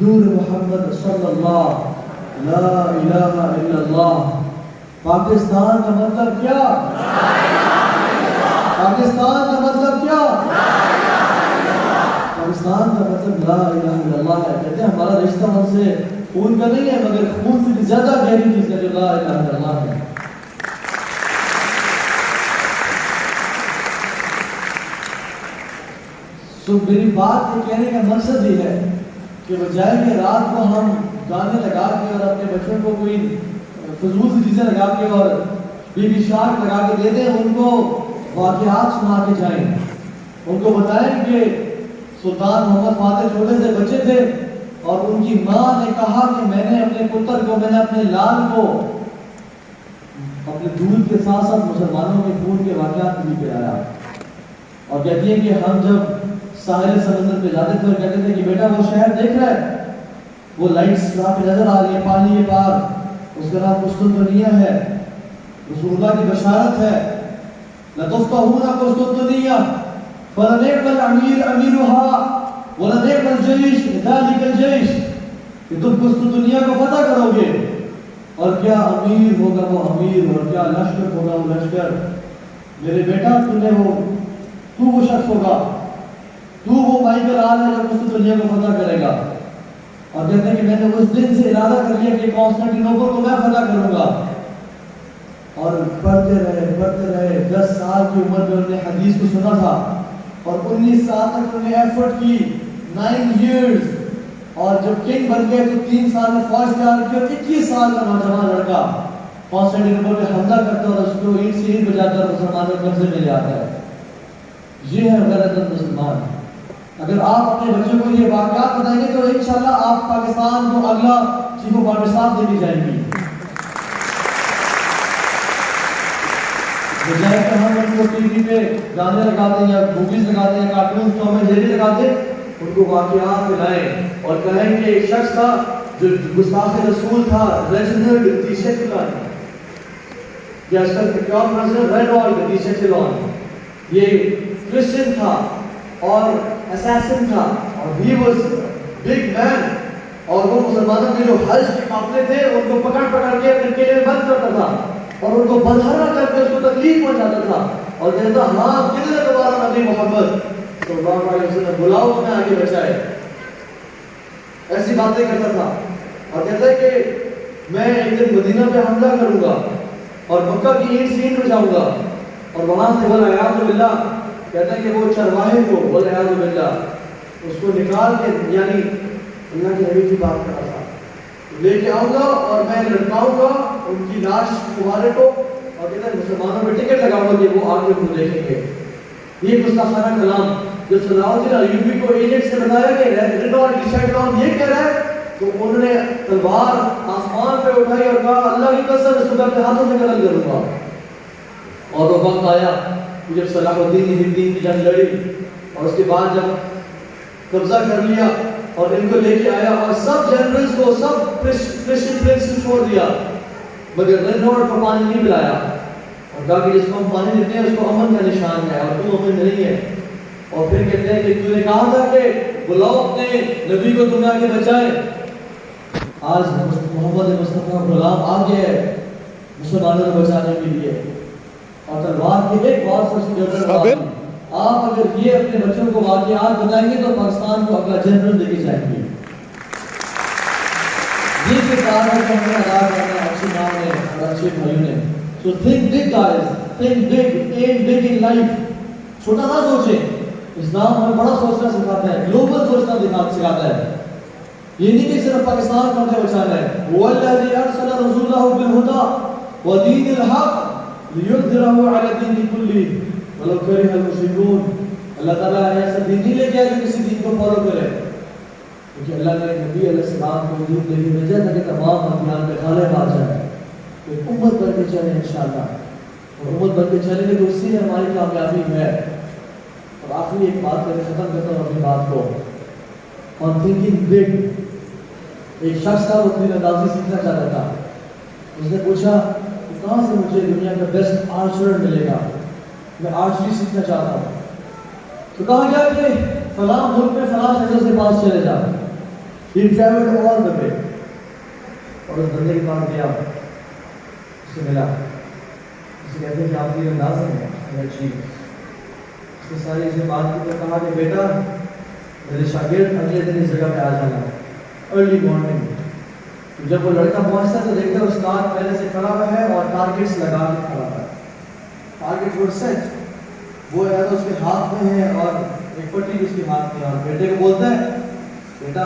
نور محمد صلی اللہ لا الہ الا اللہ. پاکستان کا مطلب کیا؟ پاکستان کا مطلب کیا؟ پاکستان کا مطلب لا الہ الا اللہ ہے. کہتے ہیں ہمارا رشتہ ہم سے خون کا نہیں ہے مگر خون سے بھی زیادہ گہری چیز ہے جو لا الہ الا اللہ ہے. میری بات یہ کہنے کا مقصد یہ ہے کہ بجائے کہ رات کو ہم گانے لگا کے اور اپنے بچوں کو کوئی فضول سی چیزیں لگا کے اور بی بی شارک لگا کے دے دیں، ان کو واقعات سنا کے جائیں، ان کو بتائیں کہ سلطان محمد فاتح چھوٹے سے بچے تھے اور ان کی ماں نے کہا کہ میں نے اپنے پتر کو، میں نے اپنے لال کو اپنے دودھ کے ساتھ ساتھ مسلمانوں کے خون کے واقعات بھی پلایا. اور کہتی ہے کہ ہم جب ساحل سمندر پہ جاتے تھے اور کہتے تھے کہ بیٹا وہ شہر دیکھ رہا ہے، وہ لائٹس وہاں پہ نظر آ رہی ہے پانی کے پار، اس کا نام قسطنطنیہ ہے، رسول اللہ کی بشارت ہے، لَتُفْتَحُونَ قسطنطنیہ فَلَنِعْمَ الْأَمِيرُ أَمِيرُهَا وَلَنِعْمَ الْجَيْشُ ذَلِكَ الْجَيْشُ، کہ تم قسطنطنیہ کو فتح کرو گے اور کیا امیر ہوگا وہ امیر، اور کیا لشکر ہوگا وہ لشکر. میرے بیٹا تو وہ شخص ہوگا، تو وہ مائیکل آل ہے جو قسطنطنیہ کو فتح کرے گا. اور کہتے ہیں کہ میں نے اس دن سے ارادہ کر لیا کہ کانسٹینٹینوپل کو میں فتح کروں گا. اور پڑھتے رہے 10 سال کی عمر میں انہوں نے حدیث کو سنا تھا اور 19 سال تک انہوں نے ایفرٹ کی، 9 ایئرز. اور جب کنگ بن گئے تو 3 سال میں فوج تیار کی اور 21 سال کا نوجوان لڑکا کانسٹینٹینوپل پہ حملہ کرتا ہے اور اس کو اینٹ سے اینٹ بجاتا ہے اور مسلمانوں کے قبضے میں لے آتا ہے. یہ ہے غیرت مند مسلمان. اگر آپ اپنے بچوں کو یہ واقعات بتائیں گے تو انشاءاللہ آپ پاکستان کو اگلا چیف آف آرمی صاحب دے کے جائیں گی. بجائے کہ ہم ان کو ٹی وی پہ گانے لگا دیں یا موویز لگا دیں یا کارٹونز ٹام اینڈ جیری لگا دیں، ان کو واقعات دلائیں اور کہیں کہ ایک شخص تھا جو گستاخ رسول تھا، ریجنلڈ دی شیکلان، یا اس کا کیا پرزیڈنٹ رینالڈ دی شیکلان، یہ کرسچن تھا اور اساسن تھا اور ہی واز بگ مین. اور وہ مسلمانوں کے جو حج کے قافلے تھے ان کو پکڑ کے اپنے قلعے میں بند کرتا تھا اور ان کو بدھرا کر کے اس کو تکلیف پہنچاتا تھا اور کہتا ہاں کل نے تمہارا نبی محمد صلی اللہ علیہ وسلم بلاؤ تمہیں آگے بچائے. ایسی باتیں کرتا تھا اور کہتا ہے کہ میں ایک دن مدینہ پہ حملہ کروں گا اور مکہ کی اینٹ سے اینٹ بجاؤں گا اور وہاں سے والعیاذ باللہ کہتا ہے کہ وہ چرواہے کو والعیاذ باللہ اس کو نکال کے، یعنی اللہ کے نبی کی بات کر رہا تھا، لے کے آؤں گا اور میں لٹکاؤں گا ان کی لاش تمہارے کو اور کہتا ہے مسلمانوں میں ٹکٹ لگاؤں گا کہ وہ آگے کو دیکھیں گے. یہ گستاخانہ کلام جب صلاح الدین ایوبی کو ایجنٹ سے بتایا کہ رینالڈ دی شیکلان یہ کہہ رہا ہے تو انہوں نے تلوار آسمان پہ اٹھائی اور کہا اللہ کی قسم اس کو اپنے ہاتھوں سے قتل کروں گا. اور وہ وقت آیا جب صلاح الدین نے ہندین کی جنگ لڑی اور اس کے بعد جب قبضہ کر لیا اور ان کو لے کے آیا اور سب جنرلز کو، سب کرسچن پرنس کو چھوڑ دیا مگر رینالڈ کو پانی نہیں پلایا اور کہا کہ جس کو ہم پانی دیتے ہیں اس کو امن کا نشان ہے اور تم امن نہیں ہے. اور پھر کہتے ہیں کہ تو نے کہا تھا کہ بلاؤ اپنے نبی کو تم آگے بچائے. آج محمد مصطفیٰ غلام آ گیا ہے مسلمانوں کو بچانے کے لیے اور تلوار کی ایک بات سوچ آپ اگر یہ اپنے بچوں کو واقعات بتائیں گے تو پاکستان کو اگلا جنرل دے کے جائیں گے. یہ کردار ہے کہ ہمیں ادا کرنا اچھی ماں نے اور اچھے بھائیوں نے. So think big guys, think big, aim big in life. چھوٹا نہ سوچیں. اسلام ہمیں بڑا سوچنا سکھاتا ہے، گلوبل سوچنا سکھاتا ہے. یہ نہیں کہ صرف پاکستان کو ہمیں بچانا ہے. وَالَّذِي أَرْسَلَ رَسُولَهُ بِالْهُدَى وَدِينِ الْحَقِّ لِيُظْهِرَهُ عَلَى الدِّينِ كُلِّهِ وَلَوْ كَرِهَ الْمُشْرِكُونَ. اللہ تعالیٰ ایسا دین نہیں لے کے آیا کہ کسی دین کو فالو کرے، کیونکہ اللہ نے نبی علیہ السلام کو دین لے کے بھیجا تاکہ تمام ادیان پہ غالب آ جائے. ایک امت بن کے چلیں انشاءاللہ، اور امت بن کے چلیں گے تو اسی میں ہماری کامیابی ہے. اور آخری ایک بات کر کے ختم کرتا ہوں اپنی بات کو. On thinking big. ایک شخص تھا وہ تیر اندازی سیکھنا چاہتا تھا. اس نے پوچھا کہ کہاں سے مجھے دنیا کا بیسٹ آرچر ملے گا، میں آرچری سیکھنا چاہتا ہوں. تو کہا گیا کہ فلاں ملک میں فلاں شخص کے پاس چلے جا. He traveled all the way. اور اس بندے کے پاس گیا، اس سے ملا، اس سے کہتے ہیں کہ آپ تیر انداز ہیں. جی. اس نے ساری اسے بات کی تو کہا کہ بیٹا میرے شاگرد اگلے دن اس جگہ پہ آ جانا ارلی مارننگ. جب وہ لڑکا پہنچتا ہے تو دیکھتا ہے استاد پہلے سے کھڑا ہوا ہے اور ٹارگیٹس لگا کے کھڑا ہوا ہے. ٹارگیٹ ور سیٹ، وہ ہے تو اس کے ہاتھ میں ہے اور ایک پٹی بھی اس کے ہاتھ میں. اور بیٹے کو بولتا ہے بیٹا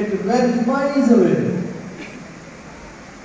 it went miles away।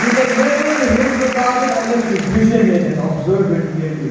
You can never hit the target unless you vision it and observe it clearly।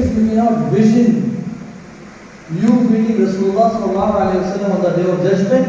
if you cannot vision you meeting Rasulullah sallallahu alaihi wasallam on the day of judgment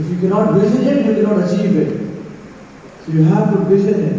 If you cannot vision it, you cannot achieve it. So you have to vision it.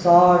60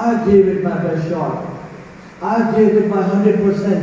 I gave it my best shot, I gave it my 100%।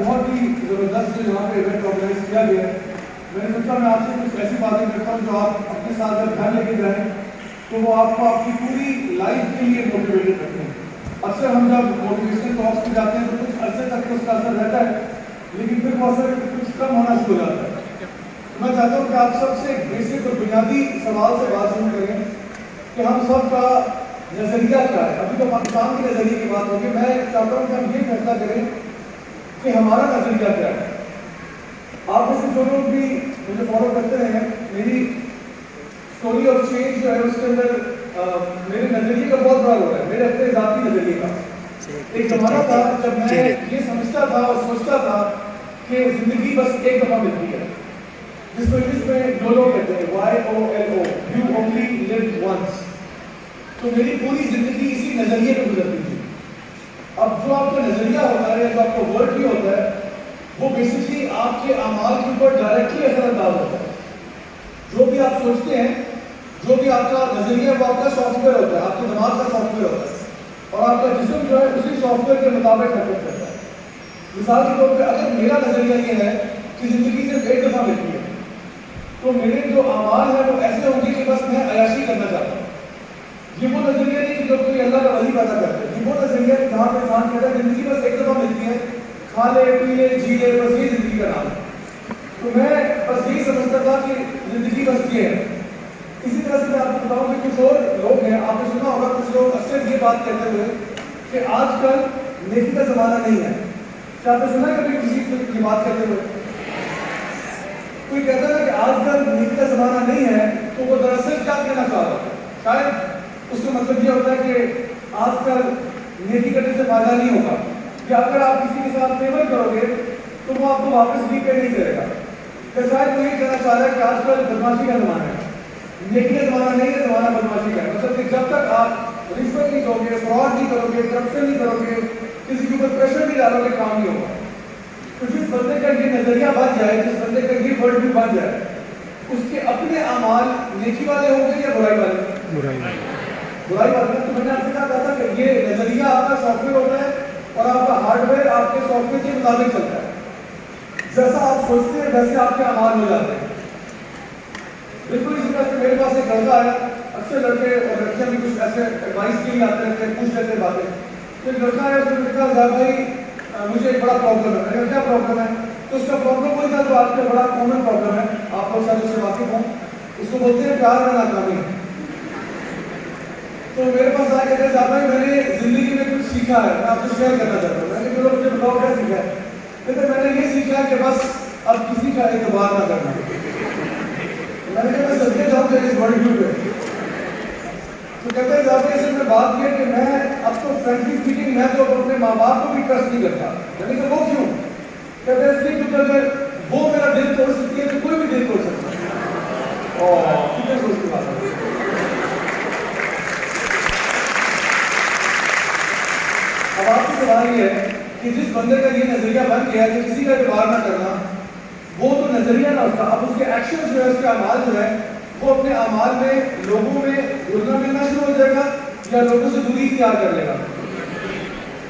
بہت ہی زبردست جو یہاں پہ event organise کیا گیا ہے. میں نے سوچا میں آپ سے کچھ ایسی باتیں کرتا ہوں جو آپ اپنے ساتھ جب گھر لے کے جائیں تو وہ آپ کو آپ کی پوری لائف کے لیے موٹیویٹڈ رکھیں. اکثر ہم جب موٹیویشنل ٹاکس پہ جاتے ہیں تو کچھ عرصے تک اس کا اثر رہتا ہے, لیکن پھر وہ اثر کچھ کم ہونا شروع ہو جاتا ہے. میں چاہتا ہوں کہ آپ سب سے ایک بیسک اور بنیادی سوال سے بات شروع کریں کہ ہم سب کا نظریہ کیا ہے. ابھی تو پاکستان کے نظریے کی بات ہوگی, میں چاہتا ہوں کہ ہم یہ فیصلہ کریں کہ ہمارا نظریہ کیا ہے. آپ میں سے جو لوگ بھی مجھے فالو کرتے رہے ہیں, میری اسٹوری آف چینج جو ہے اس کے اندر میرے نظریے کا بہت بڑا رول ہے, میرے اپنے ذاتی نظریے کا. ایک زمانہ تھا جب میں یہ سمجھتا تھا اور سوچتا تھا کہ زندگی بس ایک دفعہ ملتی ہے, جس کو انگلش میں YOLO کہتے ہیں, YOLO, you only live once. تو میری پوری زندگی اسی نظریے پہ گزرتی تھی. اب جو آپ کا نظریہ ہوتا ہے یا جو آپ کا ورڈ بھی ہوتا ہے وہ بیسکلی آپ کے اعمال کے اوپر ڈائریکٹلی اثر انداز ہوتا ہے. جو بھی آپ سوچتے ہیں, جو بھی آپ کا نظریہ ہے وہ آپ کا سافٹ ویئر ہوتا ہے, آپ کے دماغ کا سافٹ ویئر ہوتا ہے, اور آپ کا جسم جو ہے اسی سافٹ ویئر کے مطابق حرکت کرتا ہے. مثال کے طور پہ اگر میرا نظریہ یہ ہے کہ زندگی صرف ایک دفعہ ملتی ہے تو میرے جو اعمال ہیں وہ ایسے ہوں گے کہ بس میں عیاشی کرنا چاہتا ہوں. یہ وہ نظریہ نہیں کہ جو کوئی اللہ کا ولی پیدا کرتے ہیں. یہ وہ نظریہ ہے جہاں پہ انسان کہتا ہے زندگی بس ایک دفعہ ملتی ہے, کھا لے پی لے جی لے, بس یہ زندگی کا نام ہے. تو میں بس یہی سمجھتا تھا کہ زندگی بس یہ ہے. اسی طرح سے میں آپ کو بتاؤں کہ کچھ اور لوگ ہیں, آپ نے سنا ہوگا کچھ لوگ اکثر یہ بات کہتے ہوئے کہ آج کل نیکی کا زمانہ نہیں ہے. کیا آپ نے سنا کبھی کسی کو یہ بات کہتے ہوئے؟ کوئی کہتا ہے کہ آج کل نیکی کا زمانہ نہیں ہے تو وہ دراصل کیا کہنا چاہ رہا ہے؟ شاید اس کا مطلب یہ ہوتا ہے کہ آج کل نیکی کرنے سے فائدہ نہیں ہوگا, یا اگر آپ کسی کے ساتھ پیمنٹ کرو گے تو وہ آپ کو واپس ری پے نہیں کرے گا. تو شاید وہ یہ کہنا چاہ رہا ہے کہ آج کل بدماشی کا زمانہ ہے, نیکی کا زمانہ نہیں ہے, زمانہ بدماشی کا ہے. مطلب کہ جب تک آپ رشوت نہیں دو گے, فراڈ نہیں کرو گے, کرپشن نہیں کرو گے, کسی کے اوپر پریشر نہیں ڈالو گے, کام نہیں ہوگا. تو جس بندے کا یہ نظریہ بن جائے, جس بندے کا یہ ورلڈ ویو بن جائے, اس کے اپنے اعمال نیکی والے ہوں گے یا برائی والے؟ برائی والے. تو میں نے آپ سے کہا تھا کہ یہ نظریہ آپ کا سافٹ ویئر ہوتا ہے اور آپ کا ہارڈ ویئر آپ کے سافٹ ویئر کے مطابق چلتا ہے. جیسا آپ سوچتے ہیں ویسے آپ کے اعمال ہو جاتے ہیں. بالکل اسی طرح سے میرے پاس ایک لڑکا ہے, اکثر لڑکے اور لڑکیاں بھی کچھ ایسے ایڈوائس کے لیے آتے رہتے ہیں, پوچھ لیتے ہیں باتیں. تو ایک لڑکا ہے, اس نے کہا زیادہ بھائی مجھے ایک بڑا پرابلم ہے. میں نے کیا پرابلم ہے؟ تو اس کا پرابلم وہی تھا جو آج کا بڑا کامن پرابلم ہے, آپ لوگ شاید اس سے واقف ہوں. اس کو بولتے ہیں پیار میں ناکامی. تو میرے پاس آ کے کہتے ہیں زیادہ بھائی میں نے زندگی میں کچھ سیکھا ہے, میں آپ سے شیئر کرنا چاہتا ہوں. میں نے چلو مجھے بتاؤ کیا سیکھا ہے؟ کہتے میں نے یہ سیکھا کہ بس اب کسی کا اعتبار نہ کرنا. میں نے کہا میں سمجھے جاؤں کہ اس ورلڈ ویو پہ. تو کہتے ہیں زیادہ اس میں بات یہ کہ میں اب تو فرینکلی اسپیکنگ میں تو اپنے ماں باپ کو بھی ٹرسٹ نہیں کرتا. میں نے کہا وہ کیوں؟ کہتے ہیں اس لیے کیونکہ اگر وہ میرا دل توڑ سکتی ہے تو کوئی بھی دل توڑ سکتا ہے. اور کتنے سوچ کی بات ہے. اب آپ کی سوال یہ ہے کہ جس بندے کا یہ نظریہ بن گیا کہ کسی کا اعتبار نہ کرنا, وہ تو نظریہ نہ ہوتا. اب اس کے ایکشن جو ہے, اس کے اعمال جو ہے, وہ اپنے اعمال میں لوگوں میں گھلنا ملنا شروع ہو جائے گا یا لوگوں سے دوری اختیار کر لے گا.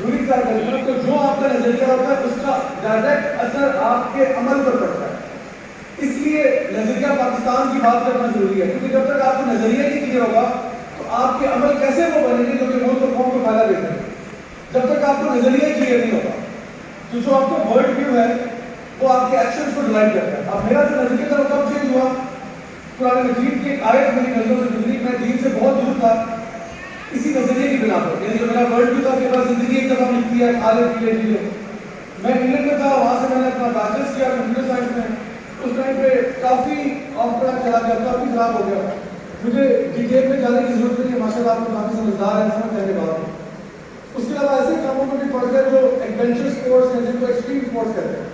دوری اختیار کر لے گا. تو جو آپ کا نظریہ ہوتا ہے اس کا ڈائریکٹ اثر آپ کے عمل پر پڑتا ہے. اس لیے نظریہ پاکستان کی بات کرنا ضروری ہے, کیونکہ جب تک آپ کو نظریہ نہیں کلیئر ہوگا تو آپ کے عمل کیسے وہ بنے گے جو کہ ملک اور قوم کو فائدہ دیتے ہیں. جب تک آپ کو نظریہ کلیئر نہیں ہوگا تو جو آپ کا ورلڈ ویو ہے وہ آپ کے ایکشنز کو ڈیوائڈ کرتا ہے. اب میرا جو نظریہ تھا وہ کب چینج ہوا؟ قرآن مجید کی ایک آیت میری نظروں سے گزری, میں دین سے بہت دور تھا اسی نظریے کی بنا پر. یعنی جو میرا ورلڈ ویو تھا کہ بس زندگی ایک دفعہ ملتی ہے, کھا لے پی لے جی لے. میں انگلینڈ میں تھا, وہاں سے میں نے اپنا بیچلرس کیا کمپیوٹر سائنس میں. اس ٹائم پہ کافی آف ٹریک چلا گیا, کافی خراب ہو گیا. مجھے ڈیٹیل میں جانے کی ضرورت نہیں ہے, ماشاء اللہ آپ کو کافی سمجھدار ہے, سمجھ جانے بات. اس کے علاوہ ایسے کاموں میں بھی پڑھ گئے جو ایڈونچر اسپورٹس ہیں, جن کو ایکسٹریم اسپورٹس کہتے ہیں.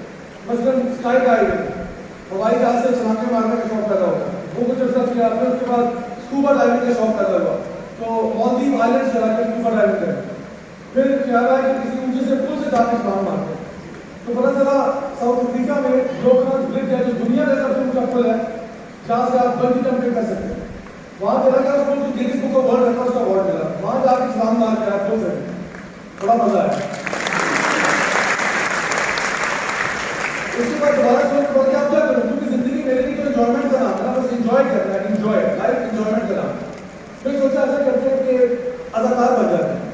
مثلاً اسکائی ڈائیونگ, ہوائی جہاز سے چھلانگیں مارنے کا شوق پیدا ہوا, وہ کچھ عرصہ کیا. پھر اس کے بعد اسکوبا ڈائیونگ کا شوق پیدا ہوا, تو مالدیو آئلینڈس چلا کے اسکوبا ڈائیونگ کریں. پھر خیال آیا کہ کسی اونچے سے پل سے جا کے چھلانگ مارتے ہیں. تو پتہ چلا ساؤتھ افریقہ میں جوگ برج ہے, جو دنیا کا سب سے اونچا پل ہے, جہاں سے آپ بنجی جمپنگ کر سکتے ہیں. وہاں چلا گیا, اس کو جو Guinness book of world records کا ایوارڈ ملا. وہاں جا کے چھلانگ مار کے آپ بول سکتے ہیں, بڑا مزہ ہے. اس کے بعد دوبارہ سوچ پڑ کے آپ کیا کروں کیونکہ زندگی میرے لیے تو انجوائمنٹ کا نام ہے، بس انجوائے کرنا ہے، انجوائے لائف انجوائمنٹ کا نام. پھر سوچا ایسا کرتے ہیں کہ اداکار بن جاتے ہیں.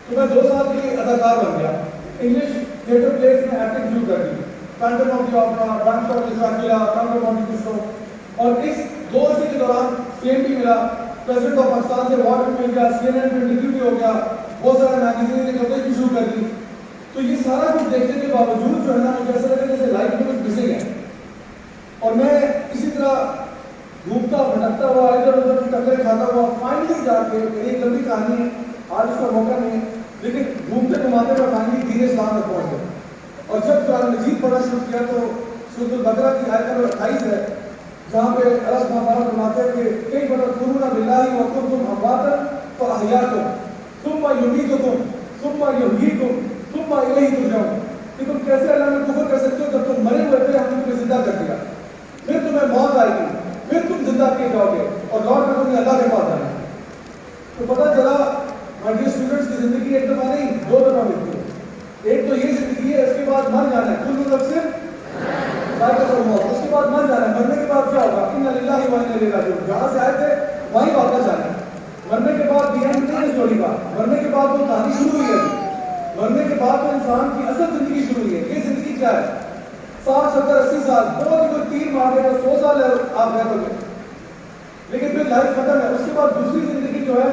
تو میں 2 سال کے لیے اداکار بن گیا. انگلش تھیٹر پلیس میں ایکٹنگ شروع کر دی. Phantom of the opera, dance of the dracula, count Monte Cristo. اور اس 2 عرصے کے دوران فیم بھی ملا، پریزیڈنٹ آف پاکستان سے ایوارڈ بھی مل گیا، CNN میں انٹرویو بھی ہو گیا، بہت سارے میگزین نے کورنگ بھی شروع کر دی. تو یہ سارا کچھ دیکھنے کے باوجود جو ہے نا مجھے ایسا لگا جیسے لائف میں کچھ مسنگ ہے. اور میں اسی طرح گھومتا بھٹکتا ہوا ادھر ادھر ٹکرے کھاتا ہوا فائنلی جا کے ایک لمبی کہانی ہے، آج اس کا موقع نہیں ہے، لیکن گھومتے گھماتے میں فائنلی دین اسلام میں پہنچ گیا. اور جب قرآن مجید پڑھنا شروع کیا تو سورۃ البقرہ کی آیت نمبر 28 ہے جہاں پہ اللہ سبحانہ وتعالیٰ فرماتے ہیں کہ کئی تکفرون باللہ وکنتم امواتا فاحیاکم ثم یمیتکم ثم یحییکم ثم الیہ ترجعون. کہ تم کیسے اللہ میں کفر کر سکتے ہو جب تم مرے ہوئے تھے ہم نے تمہیں زندہ کر دیا، پھر تمہیں موت آئے گی، پھر تم زندہ کیے جاؤ گے اور لوٹ کر تمہیں اللہ کے پاس جانا ہے. تو پتہ چلا ہمارے اسٹوڈنٹس کی زندگی ایک دفعہ نہیں 2 دفعہ ملتی ہے. ایک تو یہ زندگی ہے، اس کے بعد مر جانا ہے، کل نفس ذائقۃ الموت، اس کے بعد مر جانا ہے. مرنے کے بعد کیا ہوگا؟ انا للہ و انا الیہ راجعون. جہاں سے آئے تھے وہیں واپس جانا ہے. مرنے کے بعد دی اینڈ نہیں ہے اسٹوری کا، مرنے کے بعد وہ کہانی شروع ہوئی ہے. مرنے کے بعد تو انسان کی اصل زندگی شروع ہوئی ہے. یہ زندگی کیا ہے؟ 60 70 80 سال بہت کوئی 3 مار دے گا 100 سال ہے آپ رہ گئے، لیکن پھر لائف ختم ہے. اس کے بعد دوسری زندگی جو ہے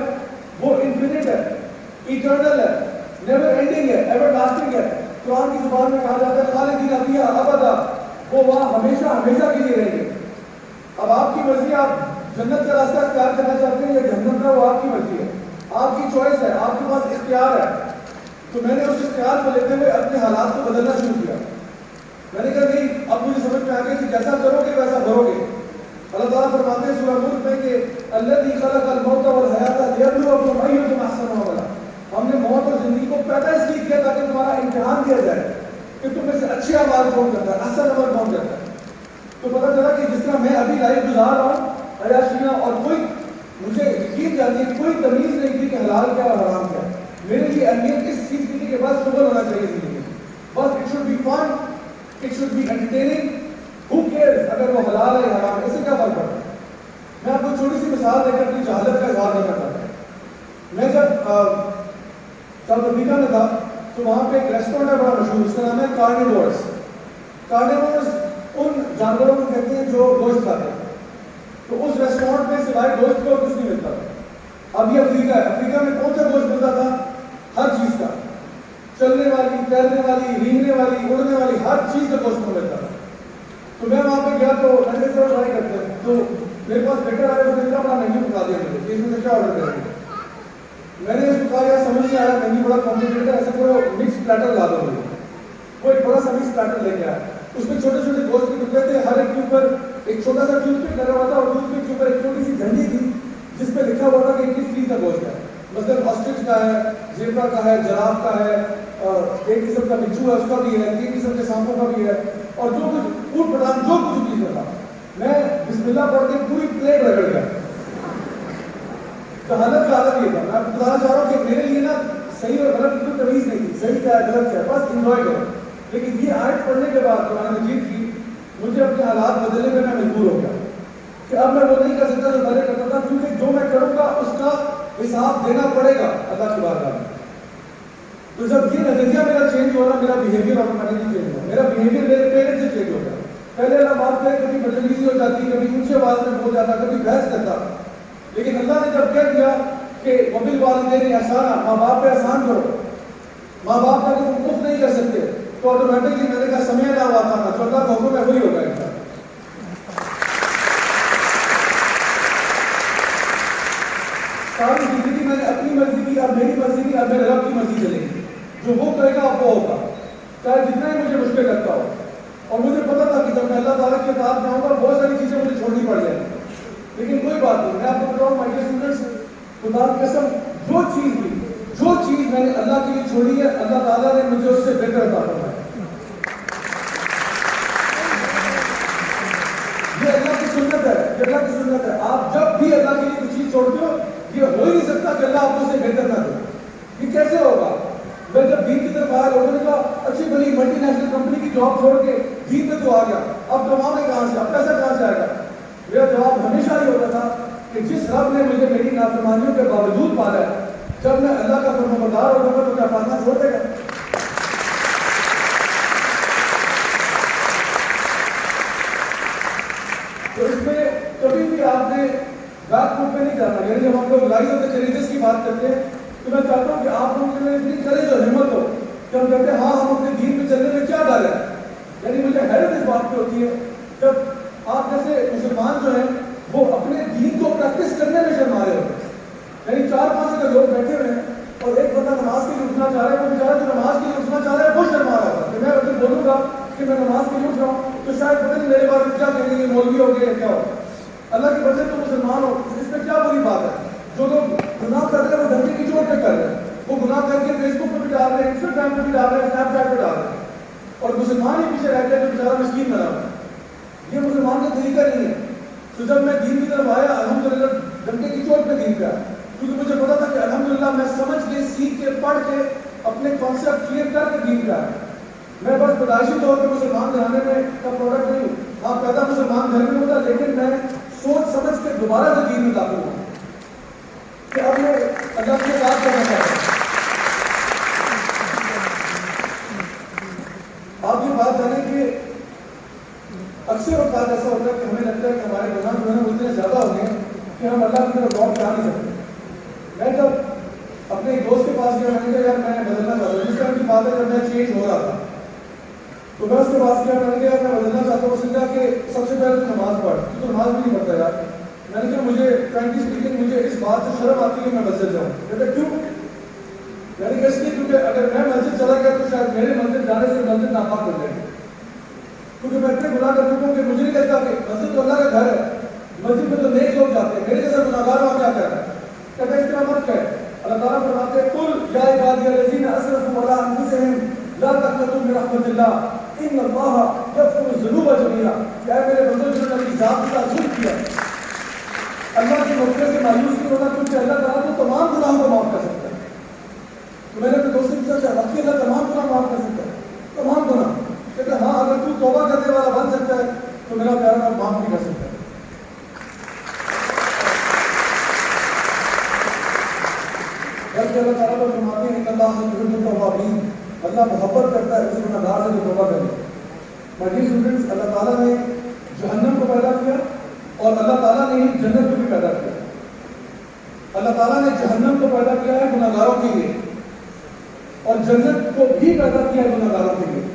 وہ انفینٹ ہے، ایٹرنل ہے، نیور اینڈنگ ہے، ایور لاسٹنگ ہے. قرآن کی زبان میں کہا جاتا ہے خالدین فیہا ابدا، وہ وہاں ہمیشہ ہمیشہ کے لیے رہیں گے. اب آپ کی مرضی، آپ جنت کا راستہ اختیار کرنا چاہتے ہیں یا جہنم کا، وہ آپ کی مرضی ہے، آپ کی چوائس ہے، آپ کے پاس اختیار ہے. تو میں نے اس اختیار کو لیتے ہوئے اپنے حالات کو بدلنا شروع کیا. میں نے کہا نہیں، اب مجھے سمجھ میں آ گیا کہ جیسا کرو گے ویسا بھرو گے. اللہ تعالیٰ فرماتے ہیں سورہ ملک میں کہ الذی خلق الموت والحیات لیبلوکم ایکم احسن عملا. ہم نے موت اور زندگی کو پیدا اس لیے کیا تاکہ تمہارا امتحان دیا جائے کہ تم میں سے اچھے اعمال کون کرتا ہے، احسن عمل کون کرتا ہے. تو پتہ چلا کہ جس طرح میں ابھی لائف گزار رہا ہوں عیاشیاں، اور کوئی مجھے یقین جاتی ہے کوئی تمیز نہیں تھی کہ حلال کیا اور حرام کیا. میرے لیے اہمیت اس چیز کی تھی کہ بس شغل ہونا چاہیے زندگی، بس it should be fun, it should be entertaining. Who cares اگر وہ حلال ہے حرام ہے، اس سے کیا فرق پڑتا ہے. میں آپ کو چھوٹی سی مثال دے کر اپنی جہالت کا اظہار کرنا چاہتا ہوں. میں جب ساؤتھ افریقہ میں تھا تو وہاں پہ ایک ریسٹورینٹ ہے بڑا مشہور، اس کا نام ہے کارنیورس. کارنیورس ان جانوروں کو کہتے ہیں جو گوشت کھاتے ہیں. تو اس ریسٹورینٹ میں سوائے گوشت کو کچھ نہیں ملتا. اب یہ افریقہ ہے، افریقہ میں کون سا گوشت ملتا تھا؟ ہر چیز کا، چلنے والی، تیرنے والی، رینگنے والی، اڑنے والی، ہر چیز کا گوشت ملتا تھا. تو میں وہاں پہ گیا تو میں نے ٹرائی کرتے ہیں، تو میرے پاس ویٹر آیا، اس نے اتنا بڑا مینیو بتا دیا مجھے کہ اس میں سے کیا آرڈر کریں گے. میں نے اس کو کہا یار سمجھ نہیں آیا، مینیو بڑا کمپلیکیٹڈ ہے، ایسا کرو مکس پلیٹر لا دو مجھے. وہ ایک بڑا سا مکس پلیٹر لے کے آیا، اس میں چھوٹے چھوٹے گوشت کے ٹکڑے تھے، ہر ایک کے اوپر ایک چھوٹا سا ٹوتھ پک لگا ہوا تھا، اور ٹوتھ پک کے اوپر ایک چھوٹی سی جھنڈی تھی جس پہ لکھا ہوا تھا کہ کس چیز کا گوشت ہے. مثلاً آسٹرچ کا ہے، زیبرا کا ہے، جراف کا ہے، ایک قسم کا بچھو ہے اس کا بھی ہے، 3 قسم کے سانپوں کا بھی ہے، اور جو کچھ اوٹ پٹان جو کچھ چیز میں تھا. میں بسم اللہ پڑھ کے پوری پلیٹ رگڑ گیا. تو حالت کا عادت یہ تھا. میں آپ کو بتانا چاہ رہا ہوں کہ میرے لیے نا صحیح اور غلط کی تمیز نہیں تھی، صحیح کیا ہے غلط کیا ہے، بس انجوائے کرو. لیکن یہ آیت پڑھنے کے بعد قرآن مجید کی مجھے اپنے حالات بدلنے میں مجبور ہو گیا کہ اب میں وہ نہیں کر سکتا جو پہلے کرتا تھا، کیونکہ جو میں کروں گا اس کا حساب دینا پڑے گا اللہ کی بارگاہ میں. تو جب یہ نظریہ میرا چینج ہو رہا، میرا بیہیویئر آٹومیٹکلی چینج ہوا. میرا بیہیویئر میرے پیرنٹ سے چینج ہو گیا. پہلے اللہ بات کرے کبھی بدتمیزی ہو جاتی، کبھی اونچی آواز میں بول جاتا، کبھی بحث کرتا. لیکن اللہ نے جب کہہ دیا کہ وبالوالدین احسانا، ماں باپ پہ احسان کرو، ماں باپ کا تم کفر نہیں کر سکتے، تو آٹومیٹکلی میں نے کہا سمے نہ ہوا تھا، جو اللہ کا حکم ہے وہی ہوگا انشاءاللہ. ساری زندگی میں نے اپنی مرضی کی، اب میری مرضی کی، اب میرے رب کی مرضی چلے گی. جو وہ کرے گا اب وہ ہوگا، چاہے جتنا ہی مجھے مشکل لگتا ہو. اور مجھے پتا تھا کہ جب میں اللہ تعالیٰ کی اطاعت میں آؤں گا بہت ساری چیزیں مجھے چھوڑنی پڑ جائیں گی. لیکن کوئی بات نہیں، میں آپ کو بتاؤں مائی ڈیئر اسٹوڈنٹس، خدا کی قسم جو چیز میں نے اللہ کے لیے چھوڑی ہے، اللہ تعالیٰ نے مجھے اس سے بہتر عطا فرمایا. یہ اللہ کی سنت ہے، یہ اللہ کی سنت ہے. آپ جب بھی اللہ کے لیے کوئی چیز چھوڑتے ہو، یہ ہو ہی نہیں سکتا کہ اللہ آپ کو اسے بہتر نہ دے. یہ کیسے ہوگا؟ میں جب دین دین کی طرف آیا, لوگوں نے کہا اچھی بڑی ملٹی نیشنل کمپنی کی جاب چھوڑ کے دین میں تو آ گیا, اب کماؤں کہاں سے, اب پیسہ کہاں سے آئے گا؟ میرا جواب ہمیشہ ہی ہوتا تھا کہ جس رب نے مجھے میری نافرمانیوں کے باوجود پالا ہے, جب میں اللہ کا فرمانبردار ہوگا تو کیا پالنا چھوڑ دے گا؟ تو اس میں کبھی بھی آپ نے بیک فٹ پہ نہیں جانا. یعنی جب ہم لوگ لائف آف دا چیلنجز کی بات کرتے ہیں تو میں چاہتا ہوں کہ آپ لوگوں کے لیے اتنی کریج اور ہمت ہو کہ ہم کہتے ہیں ہاں ہم اپنے دین پہ چلنے میں کیا ڈالیں. یعنی مجھے حیرت اس بات پہ ہوتی ہے جب آپ جیسے مسلمان جو ہیں وہ اپنے دین کو پریکٹس کرنے میں شرما رہے ہوتے ہیں. یعنی 4-5 اگر لوگ بیٹھے ہوئے ہیں اور ایک بندہ نماز کے لیے اٹھنا چاہ رہا ہے, وہ بیچارہ جو نماز کے لیے اٹھنا چاہ رہا ہے وہ شرما رہا ہوگا کہ میں اگر بولوں گا کہ میں نماز کے لیے اٹھ رہا ہوں تو شاید پتہ نہیں میرے بارے میں کیا کہیں گے, مولوی ہو گئے یا کیا ہو. اللہ کے بندے تو مسلمان ہو, اس میں کیا بری بات ہے. جو لوگ گناہ کر رہے ہیں وہ دھرتی کی چوٹ پہ کر رہے ہیں, وہ گناہ کر کے فیس بک پہ بھی ڈال رہے ہیں, انسٹاگرام پہ بھی ڈال رہے ہیں, اسنیپ چیٹ پہ ڈال رہے ہیں, اور مسلمان ہی پیچھے رہ گیا جو بیچارہ مسکین بنا ہوا ہے. یہ مسلمان کا طریقہ نہیں ہے. تو جب میں دین کی طرف آیا الحمدللہ ڈنڈے کی چوٹ پہ دین پہ آیا, کیونکہ مجھے پتا تھا کہ الحمدللہ میں سمجھ کے سیکھ کے پڑھ کے اپنے کانسیپٹ کلیئر کر کے دین پہ آیا. میں بس پیدائشی طور پہ مسلمان گھرانے میں کا پروڈکٹ نہیں ہوں. آپ پیدا مسلمان گھر میں ہوتا, لیکن میں سوچ سمجھ کے دوبارہ سے دین میں داخل ہوا کہ اب میں اللہ کی بات کرنا چاہتا ہوں. آپ یہ بات جانیں کہ اکثر اوقات ایسا ہوتا ہے کہ ہمیں لگتا ہے کہ ہمارے گناہ جو ہے وہ اتنے زیادہ ہو گئے کہ ہم اللہ کی طرف غور جا نہیں سکتے. میں جب اپنے ایک دوست کے پاس گیا, میں نے کہا یار میں بدلنا چاہتا ہوں. جس ٹائم کی بات ہے جب میں چینج ہو رہا تھا تو میں اس کے پاس گیا, میں نے کہا میں بدلنا چاہتا ہوں. اس نے کہا کہ سب سے پہلے تو نماز پڑھ, تو نماز بھی نہیں پڑھتا یار. میں نے کہا مجھے فرینکلی اسپیکنگ مجھے اس بات سے شرم آتی ہے کہ میں مسجد جاؤں. کہتے کیوں؟ میں نے کہا اس لیے کیونکہ اگر میں مسجد چلا گیا تو شاید میرے مسجد جانے سے مسجد ناپاک ہو جائے گی, کیونکہ میں اتنے گناہ کر چکا ہوں کہ مجھے نہیں لگتا کہ مسجد تو اللہ کا گھر ہے, مسجد میں تو نیک لوگ جاتے ہیں, میرے جیسا گناہگار وہاں کیا کر رہا ہے. کہتے ہیں اس طرح مت کہے. اللہ تعالیٰ فرماتے ہیں قل یا عبادی الذین اسرفوا علی انفسہم لا تقنطوا من رحمت اللہ ان اللہ یغفر الذنوب جميعا. کہ اے میرے بندو جنہوں نے اپنی ذات کا ظلم کیا, اللہ کی مغفرت سے مایوس نہیں ہونا, کیونکہ اللہ تعالیٰ تو تمام گناہوں کو معاف کر سکتا ہے. تو میں نے اپنے دوست سے پوچھا کہ واقعی اللہ تمام گناہ معاف کر سکتا ہے؟ تمام گناہ. کہتے ہیں ہاں اگر تو توبہ کرنے والا بن سکتا ہے تو میرا پیارا نام معاف نہیں کر سکتا. بلکہ اللہ تعالیٰ کو فرماتے ہیں کہ اللہ یحب التوابین, اللہ محبت کرتا ہے اس گنہگار سے جو توبہ کرے. مائی اسٹوڈنٹس, اللہ تعالیٰ نے جہنم کو پیدا کیا اور اللہ تعالیٰ نے ہی جنت کو بھی پیدا کیا. اللہ تعالیٰ نے جہنم کو پیدا کیا ہے گنہگاروں کے لیے اور جنت کو بھی پیدا کیا ہے گنہگاروں کے لیے.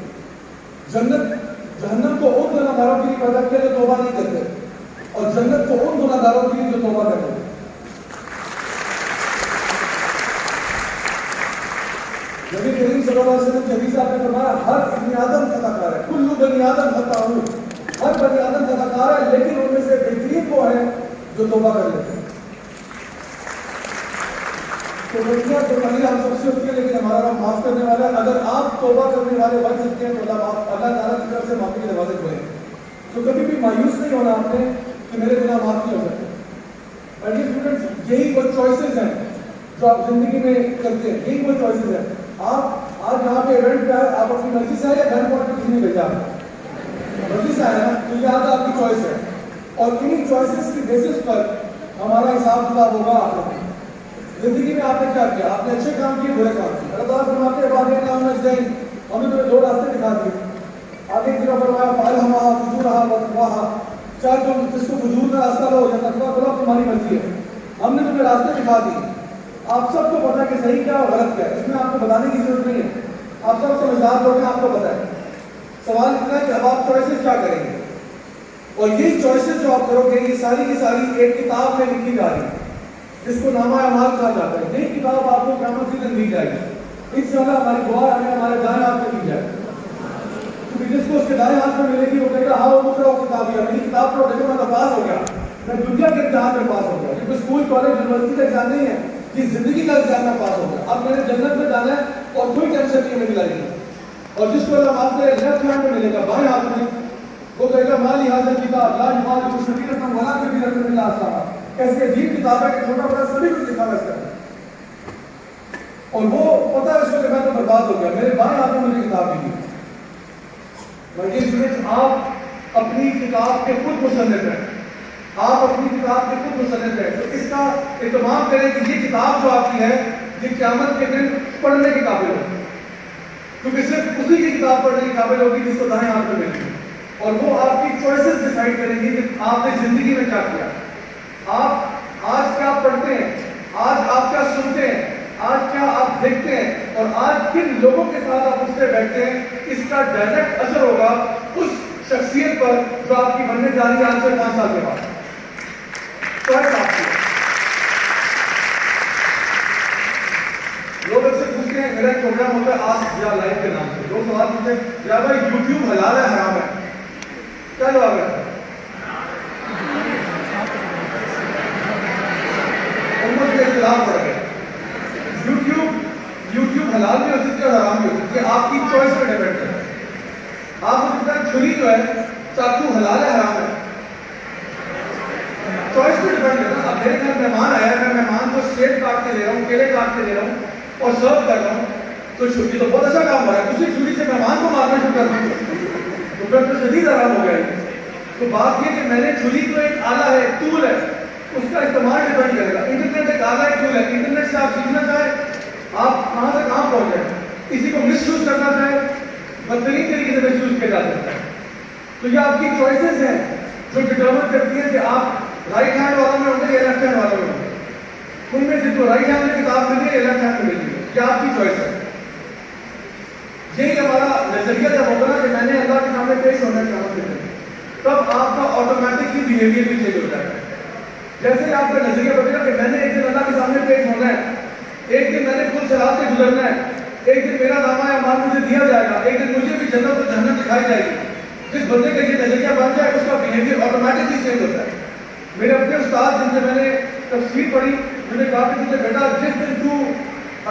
جہنم کو ان گنہگاروں کے لیے پیدا کیا جو توبہ نہیں کرتے, اور جنت کو ان گنہگاروں کے لیے جو توبہ کرتے ہیں. نبی کریم صلی اللہ علیہ وسلم کے حدیث آپ نے فرمایا ہر ابن آدم خطا کار ہے, کل بنی آدم خطا ہوں, ہر بنی آدم خطا کار ہے, لیکن ان میں سے بہترین وہ ہے جو توبہ کر لیتے ہیں. تو غلطیاں تو پہلے ہم سب سے ہوتی ہیں, لیکن ہمارا رب معاف کرنے والا ہے. اگر آپ توبہ کرنے والے بن سکتے ہیں تو اللہ تعالیٰ کی طرف سے معافی کے دروازے کھولیں. تو کبھی بھی مایوس نہیں ہونا آپ نے کہ میرے گناہ معاف نہیں ہو سکتے. اور یہ اسٹوڈنٹس یہی وہ چوائسیز ہیں جو آپ زندگی میں کرتے ہیں, یہی وہ چوائسیز ہیں. آپ آج یہاں پہ ایونٹ پہ آئے, آپ اپنی مرضی سے آئے یا گھر پہنچ کے کسی نے بھیجا, مرضی سے آئے نا, تو یہ آج آپ کی چوائس ہے. اور انہیں چوائسیز کی بیسس پر ہمارا حساب کتاب ہوگا. آپ زندگی میں آپ نے کیا کیا, آپ نے اچھے کام کیے, برے کام کیے. اللہ تعالیٰ فرماتے ہیں بعد کام نجدین, ہم نے تمہیں 2 راستے دکھا دیے. آگے ایک جگہ فرمایا فالہمہا فجورہا وتقواہا, چاہے تم جس کو فجور کا راستہ لو یا تقویٰ کرو, تمہاری مرضی ہے. ہم نے تمہیں راستے دکھا دیے. آپ سب کو پتا ہے کہ صحیح کیا اور غلط کیا ہے, اس میں آپ کو بتانے کی ضرورت نہیں ہے. آپ سب سمجھدار لوگ ہیں, آپ کو پتا ہے. سوال اتنا ہے کہ اب آپ چوائسیز کیا کریں گے, اور یہی چوائسیز جو آپ کرو گے یہ ساری کی ساری ایک کتاب میں لکھی جا رہی ہے جس کو نامہ اعمال کہا جاتا ہے. یہی کتاب آپ کو قیامت کے دن دی جائے گی. انشاءاللہ ہماری دعا ہمیں ہمارے دائیں ہاتھ میں دی جائے, کیونکہ جس کو اس کے دائیں ہاتھ میں ملے گی وہ کہے گا ہاں وہ پڑھو کتاب, ہے میری کتاب پڑھو, دیکھو میں تو پاس ہو گیا, میں دنیا کے امتحان میں پاس ہو گیا. کیونکہ اسکول کالج یونیورسٹی کا ایگزام نہیں ہے, یہ زندگی کا ایگزام میں پاس ہو گیا. اب میں نے جنت میں جانا ہے اور کوئی ٹینشن نہیں ہے میری لائف میں. اور جس کو اللہ معاف کرے لیفٹ ہینڈ میں ملے گا, بائیں ہاتھ میں, وہ کہے گا مالی حاضر کتاب لا یغادر صغیرۃ ولا کبیرۃ الا احصاها. کیسے عجیب کتاب ہے کہ چھوٹا بڑا سبھی کچھ لکھا ہوا ہے اس کا. اور وہ پتہ ہے اس کو کہ میں تو برباد ہو گیا. میرے بائیں ہاتھ میں مجھے کتاب نہیں دی. میرے اسٹوڈنٹس آپ اپنی کتاب کے خود مصنف ہیں. آپ اپنی کتاب کے خود مصنف ہیں. تو اس کا اہتمام کریں کہ یہ کتاب جو آپ کی ہے یہ قیامت کے دن پڑھنے کے قابل ہوگی. کیونکہ صرف اسی کی کتاب پڑھنے کے قابل ہوگی جس کو دائیں ہاتھ میں ملے گی. اور وہ آپ کی چوائسز ڈیسائیڈ کریں گی کہ آپ نے زندگی میں کیا کیا. آپ آج کیا پڑھتے ہیں, آج آپ کیا سنتے ہیں, آج کیا آپ دیکھتے ہیں, اور آج کن لوگوں کے ساتھ آپ اٹھتے بیٹھتے ہیں, اس کا ڈائریکٹ اثر ہوگا اس شخصیت پر جو آپ کی بننے جا رہی ہے آج سے 5 سال کے بعد. چوائس آپ کی. لوگ اکثر پوچھتے ہیں, میرا ایک پروگرام ہوتا ہے آسک یا لائف کے نام سے, لوگ سوال پوچھتے ہیں یا بھائی یوٹیوب حلال ہے حرام ہے, کیا جواب ہے؟ امت کے خلاف پڑ گئے. یوٹیوب حلال بھی ہو سکتی ہے اور حرام بھی ہو سکتی ہے, آپ کی چوائس پہ ڈیپینڈ کرتا ہے. آپ کو کہتے ہیں چھری جو ہے, چاقو حلال ہے حرام ہے, چوائس پہ ڈیپینڈ کرتا ہے. اب میرے گھر مہمان آیا ہے, میں مہمان کو سیب کاٹ کے دے رہا ہوں, کیلے کاٹ کے دے رہا ہوں اور سرو کر رہا ہوں, تو چھری تو بہت اچھا کام ہو رہا ہے. اسی چھری سے مہمان کو مارنا شروع کر دوں تو پھر تو شدید حرام ہو گیا. تو بات یہ کہ میں نے چھری تو ایک آلہ ہے, ایک ٹول ہے, اس کا استعمال ڈیپینڈ کرے گا. انٹرنیٹ ایک آلہ ہے, ٹول ہے. انٹرنیٹ سے آپ سیکھنا چاہیں آپ کہاں سے کہاں پہنچ جائیں. کسی کو مس یوز کرنا چاہیں بدترین طریقے سے مس یوز کیا جا سکتا ہے. تو یہ آپ کی چوائسیز ہیں جو ڈٹرمن کرتی ہیں کہ آپ رائٹ ہینڈ والوں میں ہوں گے یا لیفٹ ہینڈ والوں میں ہوں گے. ان میں جن کو رائٹ ہینڈ میں کتاب مل گئی یا لیفٹ ہینڈ میں مل گئی, یہ آپ کی چوائس ہے. یہی ہمارا نظریہ جب ہوگا نا کہ میں نے اللہ کے سامنے پیش ہونا چاہتا ہوں, تب آپ کا آٹومیٹکلی بیہیویئر بھی چینج ہو جائے گا. جیسے آپ کا نظریہ بنے گا کہ میں نے ایک دن اللہ کے سامنے پیش ہونا ہے, ایک دن میں نے پل صراط سے گزرنا ہے, ایک دن میرا نامہ اعمال مجھے دیا جائے گا, ایک دن مجھے بھی جنت اور جہنم دکھائی جائے گی. جس بندے کا یہ نظریہ بن جائے اس کا بیہیویئر آٹومیٹکلی چینج ہوتا ہے. میرے اپنے استاد جن سے میں نے تفسیر پڑھی, میں نے کہا کہ تجھے بیٹا جس دن تو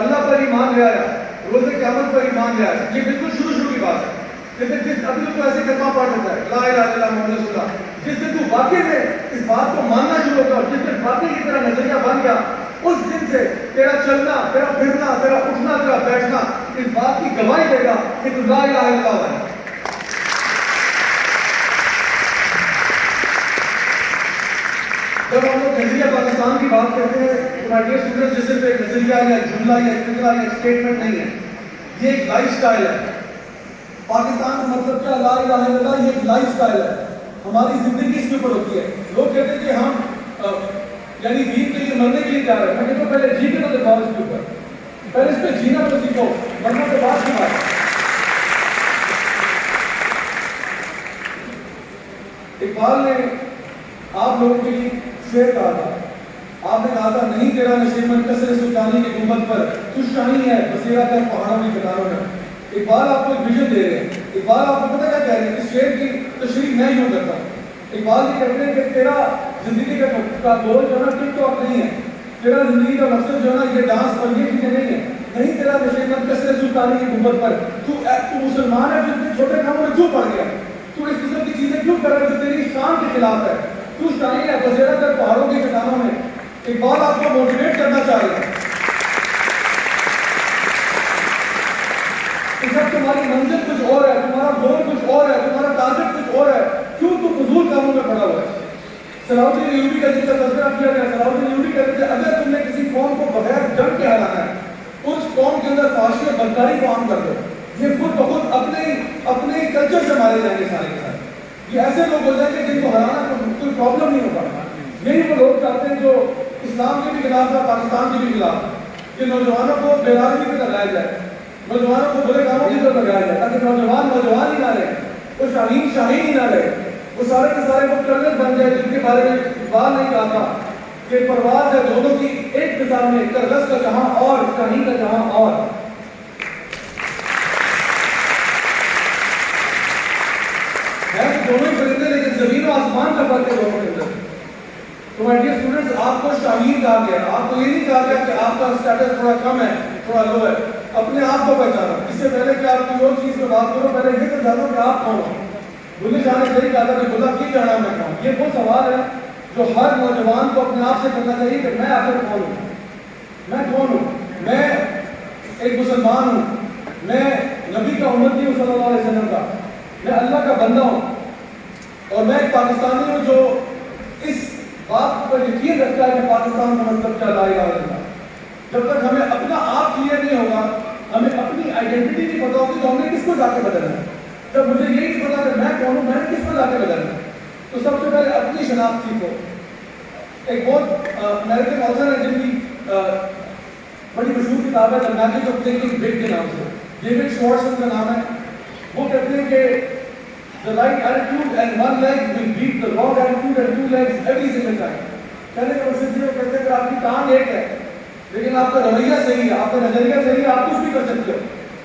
اللہ پر ایمان لے آیا, روز قیامت پر ایمان لے آیا, یہ بالکل شروع کی بات ہے. جس ابھی تو ایسے کلمہ پڑھ لیتا ہے لا الہ الا اللہ محمد رسول اللہ, جس دن تو واقعی میں اس بات کو ماننا شروع ہوگا, جس دن واقعی کی طرح نظریہ بن گیا, اس دن سے تیرا چلنا, تیرا پھرنا, تیرا اٹھنا, تیرا بیٹھنا اس بات کی گواہی دے گا کہ تو لا الہ الا اللہ ہے. جب ہم لوگ نظریہ پاکستان کی بات کرتے ہیں تو مائی ڈیئر اسٹوڈنٹس, جس صرف ایک نظریہ یا ایک جملہ یا ایک فکرہ یا ایک اسٹیٹمنٹ نہیں ہے, یہ ایک لائف اسٹائل ہے. پاکستان کا مطلب کیا, لا الہ الا اللہ, یہ ایک لائف اسٹائل ہے. ہماری زندگی اس کے اوپر ہوتی ہے. لوگ کہتے ہیں کہ ہم یعنی دین کے لیے مرنے کے لیے تیار ہے. میں کہتا ہوں پہلے جی کے تو دکھاؤ اس کے اوپر, پہلے اس پہ جینا تو سیکھو, مرنے کے بعد کی بات. اقبال نے آپ لوگوں کے لیے شعر کہا تھا. آپ نے کہا تھا نہیں تیرا نشیمن کثر سلطانی کے گنبد پر, تو شاہی ہے بسیرا کر پہاڑوں کی قطاروں میں. اقبال آپ کو ایک ویژن دے رہے ہیں. اقبال آپ کو پتہ کیا کہہ رہے ہیں, اس شعر کی تشریح میں یوں کرتا ہوں. اقبال یہ کہتے ہیں کہ تیرا زندگی کا گول جو ہے نا ٹک ٹاک نہیں ہے, تیرا زندگی کا مقصد جو ہے نا یہ ڈانس اور یہ چیزیں نہیں ہیں. نہیں تیرا نشیمن کثر سلطانی کی گنبد پر, تو مسلمان ہے جو چھوٹے کاموں میں کیوں پڑ گیا, تو اس قسم کی چیزیں کیوں کر رہا ہے جو تیری شان کے خلاف ہے, تو شاہی ہے بسیرا کر پہاڑوں کی چٹانوں میں. اقبال آپ کو موٹیویٹ کرنا چاہ رہے ہیں کہ جب تمہاری منزل کچھ اور ہے, تمہارا گول کچھ اور ہے, تمہارا ٹارگٹ کچھ اور ہے, کیوں تو فضول کاموں میں پڑا ہوا ہے. صلاح الدین ایوبی کا جس کا تذکرہ کیا گیا, صلاح الدین ایوبی کہتے تھے اگر تم نے کسی قوم کو بغیر جنگ کے ہرانا ہے, اس قوم کے اندر فحاشی اور بدکاری کو عام کر دو. یہ خود بخود اپنے کلچر سے مارے جائیں گے سارے کے سارے. یہ ایسے لوگ ہو جائیں گے جن کو ہرانا کوئی پرابلم نہیں ہوگا. یہی وہ لوگ چاہتے ہیں جو اسلام کے بھی خلاف ہے, پاکستان کے بھی خلاف ہے, کہ نوجوانوں کو بیداری کی طرف لایا جائے, نوجوانوں کو برے کاموں کی طرف لگایا جائے, تاکہ نوجوان ہی نہ رہے, وہ شاہین ہی نہ رہے, وہ سارے کے سارے وہ ٹرنر بن جائے جن کے بارے میں اقبال نے کہا تھا کہ پرواز ہے دونوں کی ایک فضا میں, کرگس کا جہاں اور شاہین کا جہاں اور. ہے کہ دونوں ہی پرندے لیکن زمین و آسمان کا فرق ہے دونوں کے اندر. تو مائی ڈیئر اسٹوڈنٹس, آپ کو شاہین کہا گیا, آپ کو یہ نہیں کہا گیا کہ آپ کا اسٹیٹس تھوڑا کم ہے, تھوڑا لو ہے. اپنے آپ کو پہچانا. اس سے پہلے کہ آپ کوئی اور چیز میں بات کرو, پہلے یہ تو جانو کہ آپ کون ہو. بھولے جانے سے کہا تھا کہ خدا کی جانا میں کہوں. یہ وہ سوال ہے جو ہر نوجوان کو اپنے آپ سے کرنا چاہیے کہ میں آخر کون ہوں, میں کون ہوں. میں ایک مسلمان ہوں, میں نبی کا امتی ہوں صلی اللہ علیہ وسلم کا, میں اللہ کا بندہ ہوں, اور میں ایک پاکستانی ہوں جو اس بات پر یقین رکھتا ہے کہ پاکستان کا مطلب کیا, لا الہ الا اللہ. جب تک ہمیں اپنا آپ کلیئر نہیں ہوگا, ہمیں اپنی آئیڈینٹی نہیں پتا ہوگی تو ہم نے کس کو جا کے بدلنا ہے. جب مجھے یہی نہیں پتا کہ میں کون ہوں, میں نے کس کو جا کے بدلنا ہے, تو سب سے پہلے اپنی شناخت سیکھو. ایک بہت امریکن آتھر ہے جن کی بڑی مشہور کتاب ہے The Magic of Thinking Big کے نام سے, ڈیوڈ شوارٹز ان کا نام ہے. وہ کہتے ہیں کہ the right attitude and one leg will beat the wrong attitude and two legs every single time. کہنے کا مقصد یہ کہتے ہیں کہ آپ کی ٹانگ ایک ہے لیکن آپ کا رویہ صحیح ہے, آپ کا نظریہ صحیح ہے, آپ کچھ بھی کر سکتے ہو.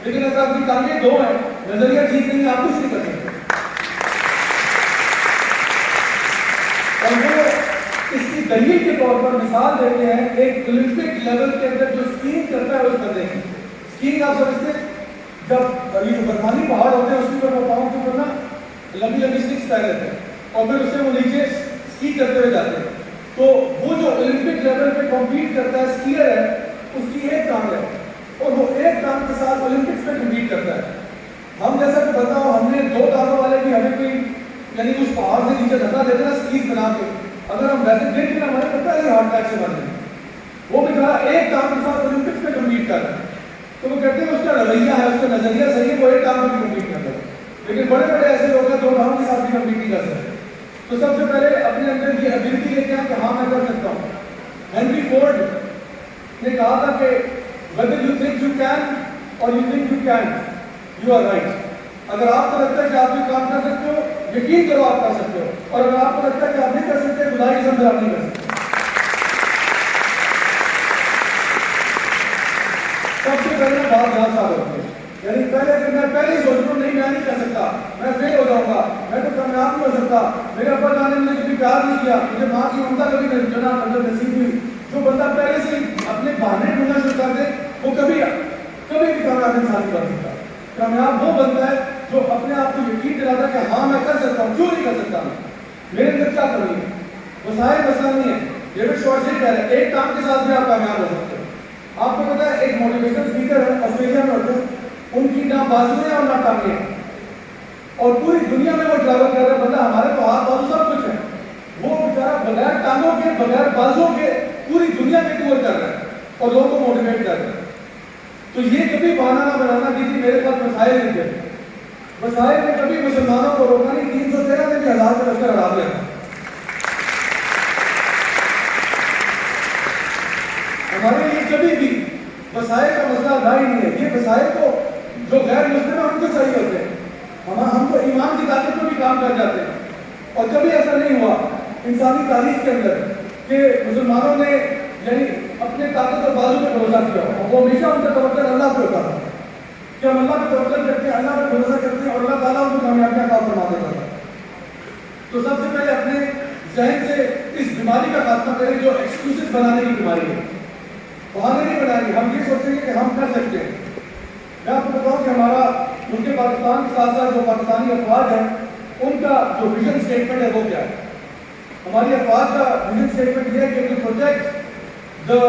لیکن اگر آپ کی ٹانگیں دو ہیں, نظریہ ٹھیک نہیں ہے, آپ کچھ نہیں کر سکتے. اور وہ اس کی دلیل کے طور پر مثال دیتے ہیں ایک اولمپک لیول کے اندر جو اسکیئنگ کرتا ہے اس بندے کی. اسکیئنگ آپ سمجھتے ہیں, جب یہ جو برفانی پہاڑ ہوتے ہیں اس کے اوپر وہ پاؤں کے اوپر نا لمبی لمبی اسٹکس پہن لیتے ہیں اور پھر اس سے وہ نیچے اسکی کرتے ہوئے جاتے ہیں. تو وہ جو اولمپک لیول پہ کمپیٹ کرتا ہے اسکیئر ہے, اس کی ایک ٹانگ ہے اور وہ ایک ٹانگ کے ساتھ اولمپکس میں کمپیٹ کرتا ہے. ہم جیسا کہ بتاؤ, ہم نے دو ٹانگوں والے بھی ہمیں کوئی یعنی اس پہاڑ سے نیچے دھکا دیتے نا اسکیز بنا کے, اگر ہم ویسے دیکھ کے ہمارے پتہ ہے ہارٹ اٹیک سے مر جائیں. وہ بیچارہ ایک ٹانگ کے ساتھ اولمپکس میں کمپیٹ کر رہا ہے. تو وہ کہتے ہیں اس کا رویہ ہے, اس کا نظریہ صحیح ہے, وہ ایک ٹانگ میں کمپیٹ کرتا ہے. لیکن بڑے بڑے ایسے لوگ ہیں دو ٹانگوں کے ساتھ بھی کمپیٹ نہیں کر سکتے. تو سب سے پہلے اپنے اندر یہ ابیلٹی لے کے آئیں کہ ہاں میں کر سکتا ہوں. ہینری فورڈ نے کہا تھا کہ whether you think you can or you think you can't, you are right. اگر آپ کو لگتا ہے کہ آپ یہ کام کر سکتے ہو, یقین کرو آپ کر سکتے ہو, اور اگر آپ کو لگتا ہے کہ آپ نہیں کر سکتے, خدا کی قسم آپ نہیں کر سکتے. سب سے پہلے بات یہاں ثابت ہوتی ہے, یعنی پہلے کہ میں پہلے ہی سوچ رہا ہوں نہیں میں نہیں کر سکتا, میں فیل ہو جاؤں گا, میں تو کامیاب نہیں ہو سکتا, میرے ابا جان نے مجھے کبھی پیار نہیں کیا, مجھے ماں کی ممتا کبھی نہیں جنا نصیب ہوئی. جو بندہ پہلے سے اپنے بہانے ڈھونڈنا شروع کر دے وہ کبھی بھی کامیاب انسان نہیں بن سکتا. کامیاب وہ بنتا ہے جو اپنے آپ کو یقین دلاتا ہے کہ ہاں میں کر سکتا ہوں, کیوں نہیں کر سکتا, میرے اندر کیا کمی ہے. وسائل مسئلہ نہیں ہے. ڈیوڈ شوارٹز یہ کہہ رہے ہیں ایک کام کے ساتھ بھی آپ کامیاب ہو سکتے ہیں. آپ کو پتا ہے ایک موٹیویشن اسپیکر ہے آسٹریلیا میں ہوتے ہیں, ان کی نہ بازویں اور نہ ٹانگیں ہیں, اور پوری دنیا میں وہ ٹریول کر رہا ہے. بندہ ہمارے تو ہاتھ بازو سب کچھ ہے, وہ بیچارہ بغیر ٹانگوں کے بغیر بازوں کے پوری دنیا میں ٹور کر رہا ہے اور لوگوں کو موٹیویٹ کر رہا ہے. تو یہ کبھی بہانہ نہ بنانا کہ جی میرے پاس وسائل نہیں تھے. وسائل نے کبھی مسلمانوں کو روکا نہیں. 313 میں بھی 1000 کا لشکر ہرا دیا. ہمارے لیے کبھی بھی وسائل کا مسئلہ نہ ہی نہیں ہے. یہ وسائل کو جو غیر مسلم ہیں ان کو چاہیے ہوتے ہیں. ہم تو ایمان کی طاقت میں بھی کام کر جاتے ہیں. اور کبھی ایسا نہیں ہوا انسانی تاریخ کے اندر کہ مسلمانوں نے یعنی اپنے طاقت اور بازو پہ بھروسہ کیا, اور وہ ہمیشہ ان کا توکل اللہ پہ ہوتا تھا کہ ہم اللہ پہ توکل کرتے ہیں, اللہ پہ بھروسہ کرتے ہیں, اور اللہ تعالیٰ ان کو کامیابیاں عطا فرما دیتا تھا. تو سب سے پہلے اپنے ذہن سے اس بیماری کا خاتمہ کریں جو ایکسکیوزز بنانے کی بیماری ہے. بہانے نہیں بنائیں گے. ہم یہ سوچیں گے کہ ہم کر سکتے ہیں. میں آپ کو بتاؤں کہ ہمارا ملک پاکستان کے ساتھ ساتھ جو پاکستانی افواج ہیں ان کا جو ویژن اسٹیٹمنٹ ہے وہ کیا ہے. ہماری افواج کا ویژن اسٹیٹمنٹ یہ ہے کہ to protect the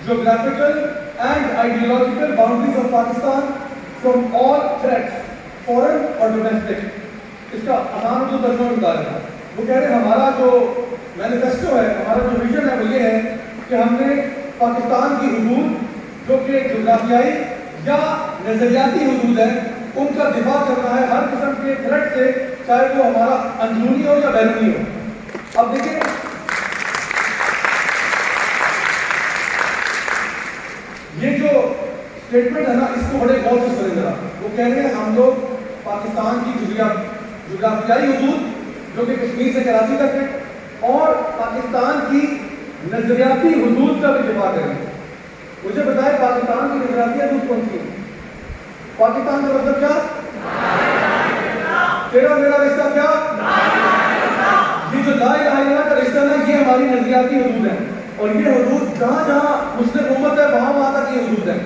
geographical and ideological boundaries of Pakistan from all threats, foreign or domestic. اس کا آسان اردو ترجمہ بتا رہے ہیں. وہ کہہ رہے ہیں ہمارا جو مینیفیسٹو ہے, ہمارا جو ویژن ہے وہ یہ ہے کہ ہم نے پاکستان کی حدود جو کہ جغرافیائی یا نظریاتی حدود ہیں ان کا دفاع کرنا ہے ہر قسم کے تھریٹ سے, چاہے وہ ہمارا اندرونی ہو یا بیرونی ہو. اب دیکھیں یہ جو اسٹیٹمنٹ ہے نا اس کو بڑے غور سے سمجھیں ذرا. وہ کہہ رہے ہیں ہم لوگ پاکستان کی جغرافیائی حدود جو کہ کشمیر سے کراچی تک ہے اور پاکستان کی نظریاتی حدود کا بھی دفاع کریں گے. مجھے بتائیں پاکستان کی نظریاتی حدود کون سی ہے؟ پاکستان کا مطلب کیا؟ تیرا میرا رشتہ کیا؟ یہ جو لا الہ الا اللہ کا رشتہ نا یہ ہماری نظریاتی حدود ہے, اور یہ حدود جہاں جہاں مسلم امت ہے وہاں وہاں تک یہ حدود ہے.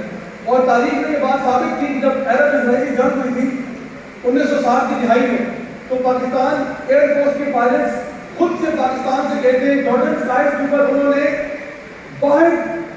اور تاریخ میں یہ بات ثابت تھی جب عرب اسرائیلی جنگ ہوئی تھی 1960 کی دہائی میں, تو پاکستان ایئر فورس کے پائلٹس خود سے پاکستان سے گئے تھے جارڈن اسکائز کے اوپر. انہوں نے باہر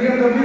BMW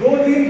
2-3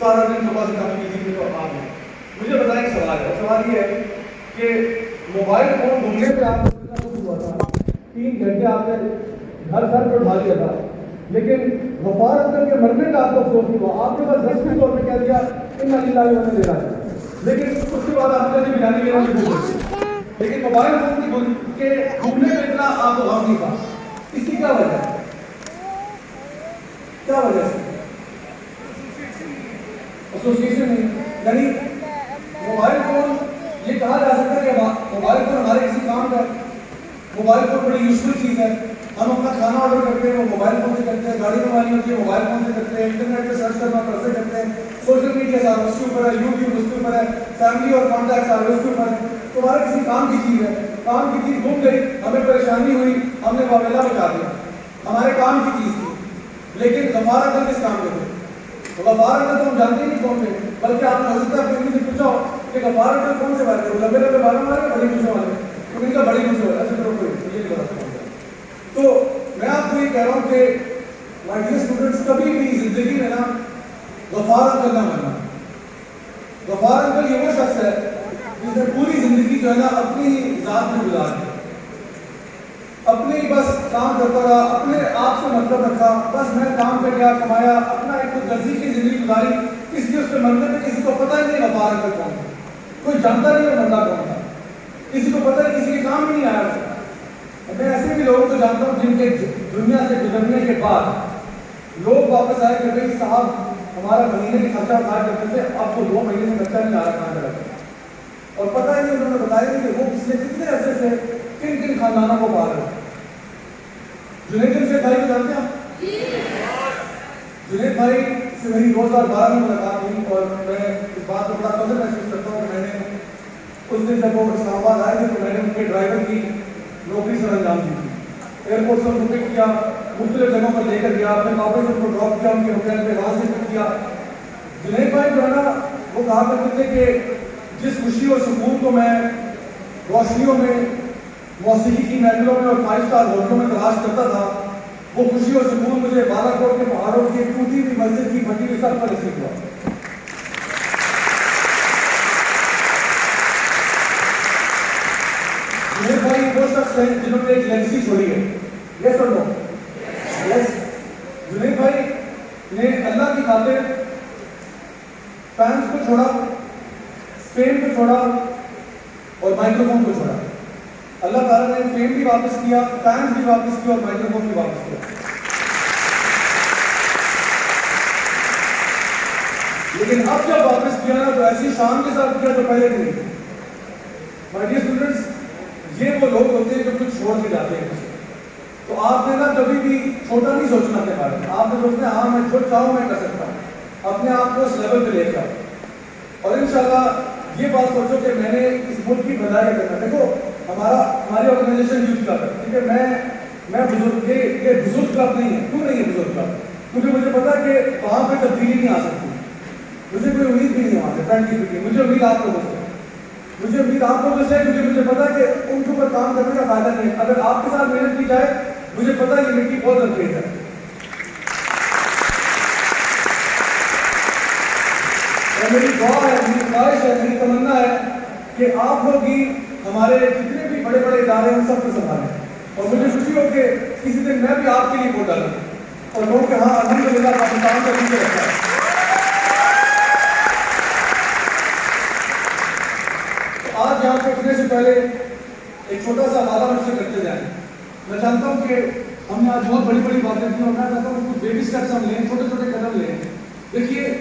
سارا دن صبح سے کام کیجیے تو آپ ہیں. مجھے بتائیں ایک سوال ہے. سوال یہ ہے کہ موبائل فون ڈھونڈنے پہ آپ کو ہوا تھا 3 گھنٹے آپ نے گھر پہ اٹھا لیا تھا, لیکن غفار انکل کے مرنے کا آپ کو افسوس نہیں ہوا. آپ نے بس رسمی طور پہ کہہ دیا ان اللہ نے دے رہا ہے, لیکن اس کے بعد آپ نے بریانی لینا نہیں بھول. لیکن موبائل فون کے ڈھونڈنے پہ اتنا آپ کو غم نہیں تھا. اس کی کیا وجہ ہے؟ کیا وجہ ہے؟ ایسوسیشن نہیں. یعنی موبائل فون یہ کہا جا سکتا ہے کہ موبائل فون ہمارے کسی کام کا, موبائل فون بڑی یوزفل چیز ہے. ہم اپنا کھانا آرڈر کرتے ہیں وہ موبائل فون سے کرتے ہیں, گاڑی منگوانی ہوتی ہے موبائل فون سے کرتے ہیں, انٹرنیٹ پہ سرچ کرنا کیسے کرتے ہیں, سوشل میڈیا سارا اس کے اوپر ہے, یوٹیوب اس کے اوپر ہے, فیملی اور کانٹیکٹ سارے اس کے اوپر ہے. تو ہمارے کسی کام کی چیز ہے, کام کی چیز گم گئی, ہمیں پریشانی ہوئی, ہم نے واویلا بچا دیا, ہمارے کام کی چیز تھی. لیکن غفار انکل کس کام کے تھے؟ غفار انکل تو ہم جانتے ہی نہیں کون تھے, بلکہ آپ نے حضرت اپنی سے پوچھا کہ غفار انکل کون سے بات ہے, وہ لمبے لمبے بالوں والے بڑی پوچھنے والے, تو ان کا بڑی پوچھنے والے ایسے کوئی یہ نہیں بتا. تو میں آپ کو یہ کہہ رہا ہوں کہ مائی ڈیئر اسٹوڈنٹس, کبھی بھی زندگی میں نا غفار انکل نہ بننا. غفار انکل یہ وہ شخص ہے جس نے پوری زندگی جو ہے نا اپنی ذات میں گزار دی, اپنے ہی بس کام کرتا رہا, اپنے آپ سے مطلب رکھا, بس میں کام پہ گیا, کمایا, اپنا ایک خود غرضی کی زندگی گزاری. اس لیے اس کے مرنے پہ کسی کو پتہ ہی نہیں غفار انکل کون تھا, کوئی جانتا نہیں وہ بندہ کون تھا, کسی کو پتہ نہیں, کسی کے کام ہی نہیں آیا. میں ایسے بھی لوگوں کو جانتا ہوں جن کے دنیا سے گزرنے کے بعد لوگ واپس آئے کہ بھائی صاحب ہمارا مہینے کی خرچہ اٹھایا کرتے تھے, اب تو 2 مہینے سے خرچہ نہیں آ رہا کہاں کرا, اور پتہ ہی نہیں انہوں نے بتایا کہ وہ پچھلے کتنے عرصے سے کن کن خاندانوں کو پال رہے ہیں. جنید جمشید بھائی کو جانتے ہیں آپ؟ جنید بھائی سے میری 2012 میں ملاقات ہوئی, اور میں اس بات کو بڑا فخر محسوس کرتا ہوں کہ میں نے اس دن جب وہ اسلام آباد آئے تھے تو میں نے ان کے ڈرائیور کی نوکری سر انجام دی تھی. ایئرپورٹ سے ان کو پک کیا, مختلف جگہوں پر لے کر گیا, اپنے واپس ان کو ڈراپ کیا ان کے ہوٹل پہ, وہاں سے پک کیا. جنید بھائی جو ہے نا وہ کہا کرتے تھے کہ جس خوشی اور سکون کو میں روشنیوں میں, موسیقی کی محفلوں میں اور 5 اسٹار ہوٹلوں میں تلاش کرتا تھا, وہ خوشی اور سکون مجھے بالا کوٹ کے پہاڑوں کی ایک ٹوٹی ہوئی مسجد کی پھٹی ہوئی سڑک پر نصیب ہوا. جنید بھائی وہ شخص ہیں جنہوں نے ایک لیگیسی چھوڑی ہے. یس اور نو؟ یس. جنید بھائی نے اللہ کی خاطر فینس کو چھوڑا, فیم کو چھوڑا اور مائکرو فون کو چھوڑا. اللہ تعالیٰ نے فیم بھی واپس کیا, فینس بھی واپس کیا اور مائکرو فون بھی واپس کیا. لیکن اب جب واپس کیا نا تو ایسی شان کے ساتھ کیا جو پہلے نہیں تھی. مائی ڈیئر اسٹوڈنٹس, یہ وہ لوگ ہوتے ہیں جو کچھ چھوڑ کے جاتے ہیں. تو آپ نے نا کبھی بھی چھوٹا نہیں سوچنا اپنے بارے میں. آپ نے سوچنا ہاں میں جو چاہوں میں کر سکتا ہوں, اپنے آپ کو اس لیول پہ لے جاؤ, اور انشاءاللہ یہ بات سوچو کہ میں نے اس ملک کی بھلائی کرنا. دیکھو ہماری آرگنائزیشن یوتھ کلب ہے, ٹھیک ہے, میں بزرگ, یہ بزرگ کلب نہیں ہے. کیوں نہیں ہے بزرگ کلب؟ کیونکہ مجھے پتا کہ وہاں پہ تبدیلی نہیں آ سکتی. مجھے کوئی امید بھی نہیں ہے وہاں سے, فرینکلی اسپیکنگ. مجھے امید آپ لوگوں سے, مجھے امید آپ لوگوں سے ہے, کیونکہ مجھے پتا کہ ان کے اوپر کام کرنے کا فائدہ نہیں ہے. اگر آپ کے ساتھ محنت کی جائے, مجھے پتا یہ مٹی بہت انگریز ہے. اور میری دعا ہے, میری خواہش ہے, میری تمنا ہے کہ آپ لوگ ہی ہمارے جتنے بھی بڑے بڑے ادارے ہیں ان سب کو سنبھالیں. اور مجھے خوشی ہو کہ کسی دن میں بھی آپ کے لیے ووٹ ڈالوں اور لوگ کہ ہاں الحمدللہ پاکستان کا پیچھے رکھا ہے. آج یہاں پہ اٹھنے سے پہلے ایک چھوٹا سا وعدہ مجھ سے کرتے جائیں. میں چاہتا ہوں کہ ہم نے آج بہت بڑی بڑی باتیں کی, اور میں چاہتا ہوں کہ کچھ بیبی اسٹیپس ہم لیں, چھوٹے چھوٹے قدم لیں. دیکھیے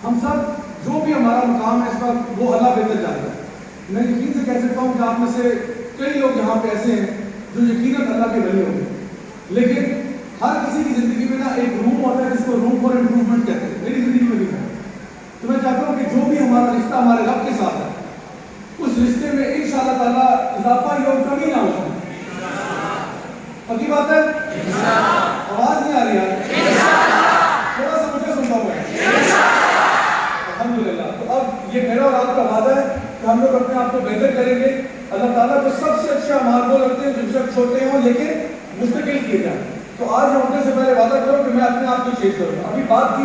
ہم سب جو بھی ہمارا مقام ہے اس وقت وہ اللہ بہتر جانتا ہے. میں یقین سے کہہ سکتا ہوں کہ آپ میں سے کئی لوگ یہاں پہ ایسے ہیں جو یقیناً اللہ کے ولی ہوں گے, لیکن ہر کسی کی زندگی میں نا ایک روم ہوتا ہے جس کو روم فار امپروومنٹ کہتے ہیں. میری زندگی میں بھی ہے. تو میں چاہتا ہوں کہ جو بھی ہمارا رشتہ ہمارے رب کے ساتھ ہے, اس رشتے میں انشاءاللہ تعالیٰ اضافہ یا کمی نہ ہو. پکی بات ہے؟ آواز نہیں آ رہی ہے, تھوڑا سا مجھے سنتا ہوں. الحمدللہ. تو اب یہ میرا اور آپ کا وعدہ ہے کہ ہم لوگ اپنے آپ کو بہتر کریں گے. اللہ تعالیٰ کو سب سے اچھا اعمال وہ رکھتے ہیں جو شخص چھوٹے ہوں لیکن مستقل کیے جائیں. تو آج ہم اٹھنے سے پہلے وعدہ کرو کہ میں اپنے آپ کو چینج کروں گا. ابھی بات کی